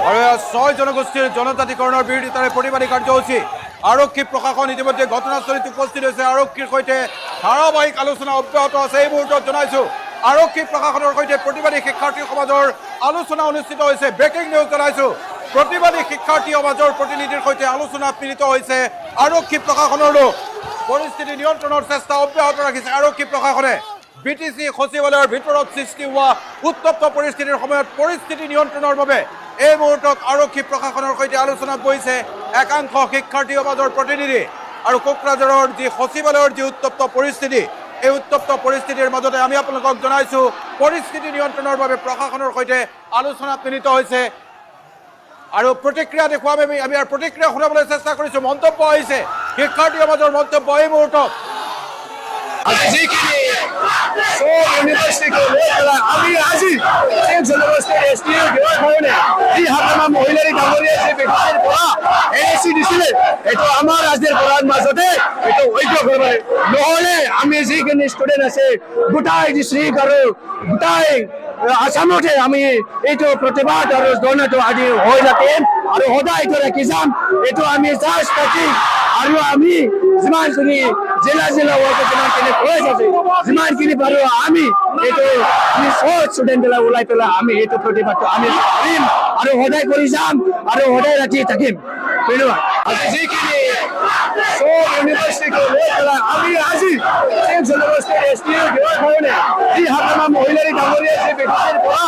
আৰু ছয় জনগোষ্ঠীৰ জনজাতিকৰণৰ বিৰোধিতাৰে প্ৰতিবাদী কাৰ্যসূচী আৰক্ষী প্ৰশাসন ইতিমধ্যে ঘটনাস্থলীত উপস্থিত হৈছে আৰক্ষীৰ সৈতে ধাৰাবাহিক আলোচনা অব্যাহত আছে এই মুহূৰ্তত জনাইছো আৰক্ষী প্ৰশাসনৰ সৈতে প্ৰতিবাদী শিক্ষাৰ্থী সমাজৰ আলোচনা অনুষ্ঠিত হৈছে ব্ৰেকিং নিউজ জনাইছো প্ৰতিবাদী শিক্ষাৰ্থী সমাজৰ প্ৰতিনিধিৰ সৈতে আলোচনাত মিলিত হৈছে আৰক্ষী প্ৰশাসনৰ লোক পৰিস্থিতি নিয়ন্ত্ৰণৰ চেষ্টা অব্যাহত ৰাখিছে আৰক্ষী প্ৰশাসনে বিটিচি সচিবালয়ৰ ভিতৰত সৃষ্টি হোৱা উত্তপ্ত পৰিস্থিতিৰ সময়ত পৰিস্থিতি নিয়ন্ত্ৰণৰ বাবে এই মুহূৰ্তত আৰক্ষী প্ৰশাসনৰ সৈতে আলোচনাত বহিছে একাংশ শিক্ষাৰ্থী সমাজৰ প্ৰতিনিধি আৰু কোকৰাঝাৰৰ যি সচিবালয়ৰ যি উত্তপ্ত পৰিস্থিতি এই উত্তপ্ত পৰিস্থিতিৰ মাজতে আমি আপোনালোকক জনাইছো পৰিস্থিতি নিয়ন্ত্ৰণৰ বাবে প্ৰশাসনৰ সৈতে আলোচনাত মিলিত হৈছে আৰু প্ৰতিক্ৰিয়া দেখুৱাম আমি ইয়াৰ প্ৰতিক্ৰিয়া শুনাবলৈ চেষ্টা কৰিছো মন্তব্য আহিছে শিক্ষাৰ্থী সমাজৰ মন্তব্য এই মুহূৰ্তত আমি আজি এক জনগোষ্ঠীৰ এছটিৰ কাৰণে যি হাকামা মহিলাৰী ডাঙৰীয়া যে ব্যক্তিৰ পৰা এএছচি দিছিলে এইটো আমাৰ ৰাজ্যৰ পৰাৰ মাজতে এইটো ঐক্য কৰিব নহ'লে আমি যিখিনি ষ্টুডেণ্ট আছে গোটাই ডিষ্ট্ৰিক্ট আৰু গোটাই আসামতে আমি এইটো প্ৰতিবাদ আৰু ধৰ্ণাটো আদি হৈ থাকিম আৰু সদায় এইটো ৰাখি যাম এইটো আমি জাষ্ট পাতি আৰু আমি যিমানখিনি জিলা ৱৰ্কত যিমানখিনি হৈ আছে যিমানখিনি পাৰোঁ আমি এইটো আমি চব ষ্টুডেণ্টবিলাক ওলাই পেলাই আমি এইটো প্ৰতিবাদটো আমি কৰিম আৰু সদায় কৰি যাম আৰু সদায় ৰাতি থাকিম ধন্যবাদ আজি যিখিনি চব ইউনিভাৰ্চিটি লৈ পেলাই আমি আজি এক জনগোষ্ঠীৰ এছটিৰ কাৰণে যি হাকামা মহিলাৰী ডাঙৰীয়া যে ব্যক্তিৰ পৰা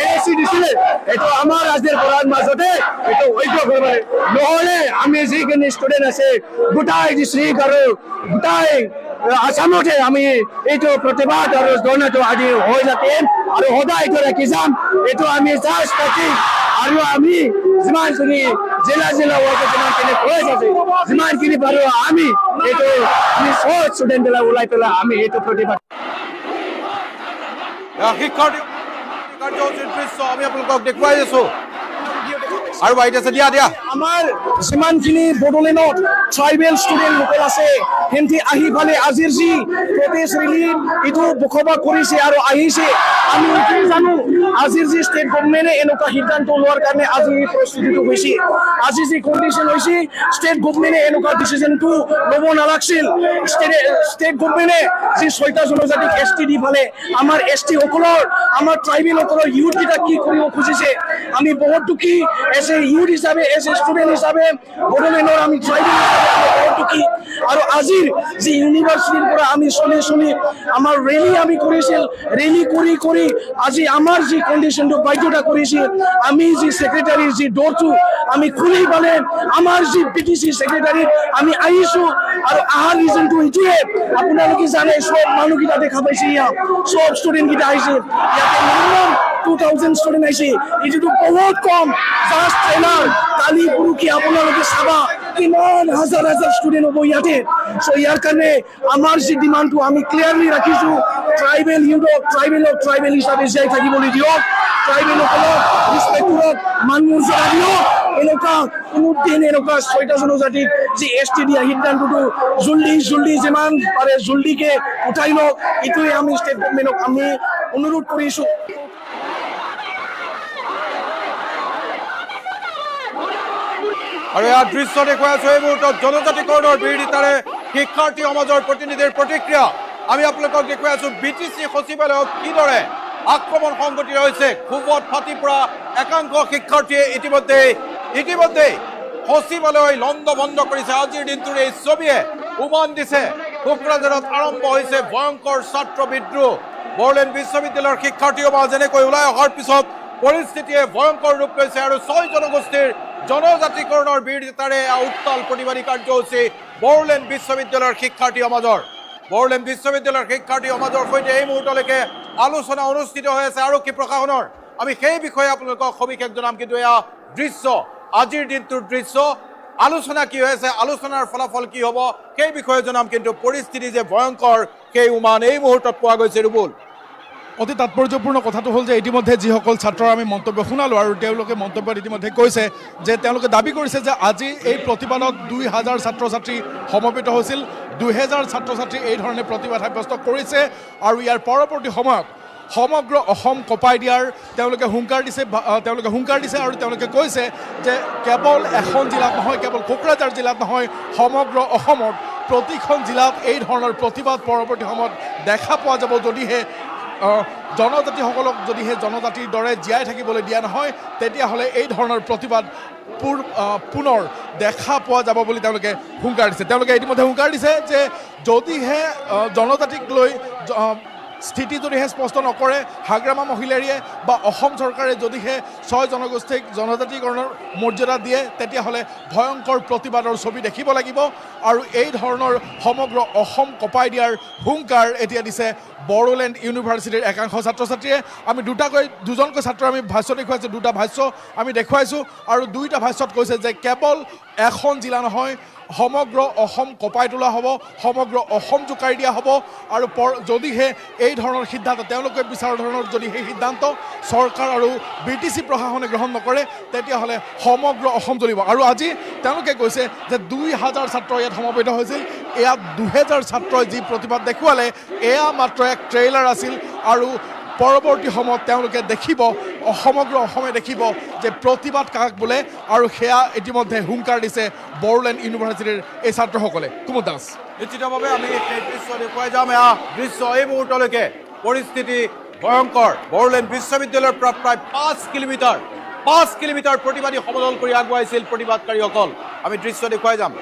এএছচি দিছিলে এইটো আমাৰ ৰাজ্যৰ পৰাৰ মাজতে এইটো ঐক্য কৰিব নহ'লে আমি যিখিনি ষ্টুডেণ্ট আছে গোটাই ডিষ্ট্ৰিক্ট আৰু গোটাই আসামতে আমি এইটো প্ৰতিবাদ আৰু ধৰ্ণাটো আদি হৈ থাকিম আৰু সদায় এইটো ৰাখি যাম এইটো আমি জাষ্ট পাতি আৰু আমি যিমানখিনি জিলা ৱৰ্কত যিমানখিনি হৈ আছে যিমানখিনি পাৰোঁ আমি এইটো আমি চব ষ্টুডেণ্টবিলাক ওলাই পেলাই আমি এইটো প্ৰতিবাদ শিক্ষাৰ্থী কাৰ্যসূচীৰ দৃশ্য আমি আপোনালোকক দেখুৱাই আছো আৰু বাইট আছে দিয়া আমাৰ যিমানখিনি বড়োলেণ্ডত ট্ৰাইবেল ষ্টুডেণ্ট লোকেল আছে সিহঁতি আহি ফালে আজিৰ যি প্ৰটেষ্ট ৰেলী এইটো বসবাস কৰিছে আৰু আহিছে আমি এইটোৱে জানো আজিৰ যি ষ্টেট গভৰ্ণমেণ্টে এনেকুৱা সিদ্ধান্ত লোৱাৰ কাৰণে আজি এই পৰিস্থিতিটো হৈছে আজি যি কণ্ডিশ্যন হৈছে ষ্টেট গভৰ্ণমেণ্টে এনেকুৱা ডিচিশ্যনটো ল'ব নালাগিছিল ষ্টেট গভৰ্ণমেণ্টে যি 6টা জনজাতিক এছ টি দি ফালে আমাৰ এছ টিসকলৰ আমাৰ ট্ৰাইবেলসকলৰ ইউথকেইটা কি কৰিব খুজিছে আমি বহুত দুখী এজ এ ইউথ হিচাপে এজ এ ষ্টুডেণ্ট হিচাপে বড়োলেণ্ডৰ আমি ট্ৰাইবেল হিচাপে বহুত দুখী আৰু আজিৰ যি ইউনিভাৰ্চিটিৰ পৰা আমি চলি আমাৰ ৰেলী আমি কৰিছিল ৰেলী কৰি আজি আমাৰ যি কণ্ডিশ্যনটো বাধ্যতা কৰিছিল আমি যি ছেক্ৰেটাৰীৰ যি ডৰটো আমি খুলি পালে আমাৰ যি পিটিচি ছেক্ৰেটাৰীত আমি আহিছোঁ আৰু অহা ৰিজনটো এইটোৱে আপোনালোকে জানে চব মানুহকেইটা দেখা পাইছে ইয়াত চব ষ্টুডেণ্টকেইটা আহিছে ইয়াতে মিনিমাম 2000 ষ্টুডেণ্ট আহিছে এইটোতো বহুত কম জাষ্ট ট্ৰেইলাৰ কালি পৰহি আপোনালোকে চাবা কিমান হাজাৰ ষ্টুডেণ্ট হ'ব ইয়াতে চ' ইয়াৰ কাৰণে আমাৰ যি ডিমাণ্ডটো আমি ক্লিয়াৰলি ৰাখিছোঁ ট্ৰাইবেল ইউথক ট্ৰাইবেল হিচাপে জীয়াই থাকিবলৈ দিয়ক ট্ৰাইবেলসকলক ৰিচপেক্ট কৰক মান মৰ্যাদা দিয়ক এনেকুৱা কোনো দিন এনেকুৱা 6টা জনজাতিক যি এছ টি দিয়া সিদ্ধান্তটো জল্দি যিমান পাৰে জল্দিকে উঠাই লওক এইটোৱে আমি ষ্টেট গভৰ্ণমেণ্টক আমি অনুৰোধ কৰিছোঁ আৰু ইয়াৰ দৃশ্য দেখুৱাই আছো এই মুহূৰ্তত জনজাতিকৰণৰ বিৰোধিতাৰে শিক্ষাৰ্থী সমাজৰ প্ৰতিনিধিৰ প্ৰতিক্ৰিয়া আমি আপোনালোকক দেখুৱাই আছো বিটিচি সচিবালয়ত কিদৰে আক্ৰমণ সংঘটিত হৈছে ক্ষোভত ফাটি পৰা একাংশ শিক্ষাৰ্থীয়ে ইতিমধ্যে সচিবালয় লণ্ডভণ্ড কৰিছে আজিৰ দিনটোৰ এই ছবিয়ে উমান দিছে কোকৰাঝাৰত আৰম্ভ হৈছে ভয়ংকৰ ছাত্ৰ বিদ্ৰোহ বড়োলেণ্ড বিশ্ববিদ্যালয়ৰ শিক্ষাৰ্থী সমাজ যেনেকৈ ওলাই অহাৰ পিছত পৰিস্থিতিয়ে ভয়ংকৰ ৰূপ লৈছে আৰু 6 জনগোষ্ঠীৰ জনজাতিকৰণৰ বিৰোধিতাৰে উত্তাল প্ৰতিবাদী কাৰ্যসূচী বড়োলেণ্ড বিশ্ববিদ্যালয়ৰ শিক্ষাৰ্থী সমাজৰ। বড়োলেণ্ড বিশ্ববিদ্যালয়ৰ শিক্ষাৰ্থী সমাজৰ সৈতে এই মুহূৰ্তলৈকে আলোচনা অনুষ্ঠিত হৈ আছে আৰক্ষী প্ৰশাসনৰ। আমি সেই বিষয়ে আপোনালোকক সবিশেষ জনাম, কিন্তু এয়া দৃশ্য, আজিৰ দিনটোৰ দৃশ্য। আলোচনা কি হৈ আছে, আলোচনাৰ ফলাফল কি হ'ব সেই বিষয়ে জনাম, কিন্তু পৰিস্থিতি যে ভয়ংকৰ সেই উমান এই মুহূৰ্তত পোৱা গৈছে। ৰুবুল, অতি তাৎপৰ্যপূৰ্ণ কথাটো হ'ল যে ইতিমধ্যে যিসকল ছাত্ৰৰ আমি মন্তব্য শুনালোঁ আৰু তেওঁলোকে মন্তব্যত ইতিমধ্যে কৈছে যে তেওঁলোকে দাবী কৰিছে যে আজি এই প্ৰতিবাদত 2000 ছাত্ৰ ছাত্ৰী সমবেত হৈছিল। 2000 ছাত্ৰ ছাত্ৰী এই ধৰণে প্ৰতিবাদ সাব্যস্ত কৰিছে আৰু ইয়াৰ পৰৱৰ্তী সময়ত সমগ্ৰ অসম কঁপাই দিয়াৰ তেওঁলোকে হুংকাৰ দিছে আৰু তেওঁলোকে কৈছে যে কেৱল এখন জিলাত নহয়, কেৱল কোকৰাঝাৰ জিলাত নহয়, সমগ্ৰ অসমত প্ৰতিখন জিলাত এই ধৰণৰ প্ৰতিবাদ পৰৱৰ্তী সময়ত দেখা পোৱা যাব যদিহে জনজাতিসকলক যদিহে জনজাতিৰ দৰে জীয়াই থাকিবলৈ দিয়া নহয়, তেতিয়াহ'লে এই ধৰণৰ প্ৰতিবাদ পুনৰ দেখা পোৱা যাব বুলি তেওঁলোকে হুংকাৰ দিছে। তেওঁলোকে ইতিমধ্যে হুংকাৰ দিছে যে যদিহে জনজাতিক লৈ স্থিতি যদিহে স্পষ্ট নকৰে হাগ্ৰামা মহিলাৰীয়ে বা অসম চৰকাৰে যদিহে 6 জনগোষ্ঠীক জনজাতিকৰণৰ মৰ্যাদা দিয়ে, তেতিয়াহ'লে ভয়ংকৰ প্ৰতিবাদৰ ছবি দেখিব লাগিব। আৰু এই ধৰণৰ সমগ্ৰ অসম কঁপাই দিয়াৰ হুংকাৰ এতিয়া দিছে বড়োলেণ্ড ইউনিভাৰ্চিটিৰ একাংশ ছাত্ৰ ছাত্ৰীয়ে। আমি দুজনকৈ ছাত্ৰ আমি ভাষ্য দেখুৱাইছোঁ, 2টা ভাষ্য আমি দেখুৱাইছোঁ আৰু 2টা ভাষ্যত কৈছে যে কেৱল এখন জিলা নহয়, সমগ্ৰ অসম কঁপাই তোলা হ'ব, সমগ্ৰ অসম জোকাৰি দিয়া হ'ব। আৰু যদিহে এই ধৰণৰ সিদ্ধান্ত তেওঁলোকে বিচৰা ধৰণৰ যদি সেই সিদ্ধান্ত চৰকাৰ আৰু BTC প্ৰশাসনে গ্ৰহণ নকৰে, তেতিয়াহ'লে সমগ্ৰ অসম জ্বলিব। আৰু আজি তেওঁলোকে কৈছে যে 2000 ছাত্ৰ ইয়াত সমবেত হৈছিল। এয়া 2000 ছাত্ৰই যি প্ৰতিবাদ দেখুৱালে এয়া মাত্ৰ এক ট্ৰেইলাৰ আছিল আৰু পৰৱৰ্তী সময়ত তেওঁলোকে দেখিব, সমগ্ৰ অসমে দেখিব যে প্ৰতিবাদ কাক বোলে। আৰু সেয়া ইতিমধ্যে হুংকাৰ দিছে বড়োলেণ্ড ইউনিভাৰ্চিটিৰ এই ছাত্ৰসকলে। কুমুদ দাস, নিশ্চিতভাৱে আমি সেই দৃশ্য দেখুৱাই যাম। এয়া দৃশ্য এই মুহূৰ্তলৈকে পৰিস্থিতি ভয়ংকৰ। বড়োলেণ্ড বিশ্ববিদ্যালয়ৰ পৰা প্ৰায় 5 কিলোমিটাৰ প্ৰতিবাদী সমদল কৰি আগুৱাইছিল প্ৰতিবাদকাৰীসকল। আমি দৃশ্য দেখুৱাই যাম।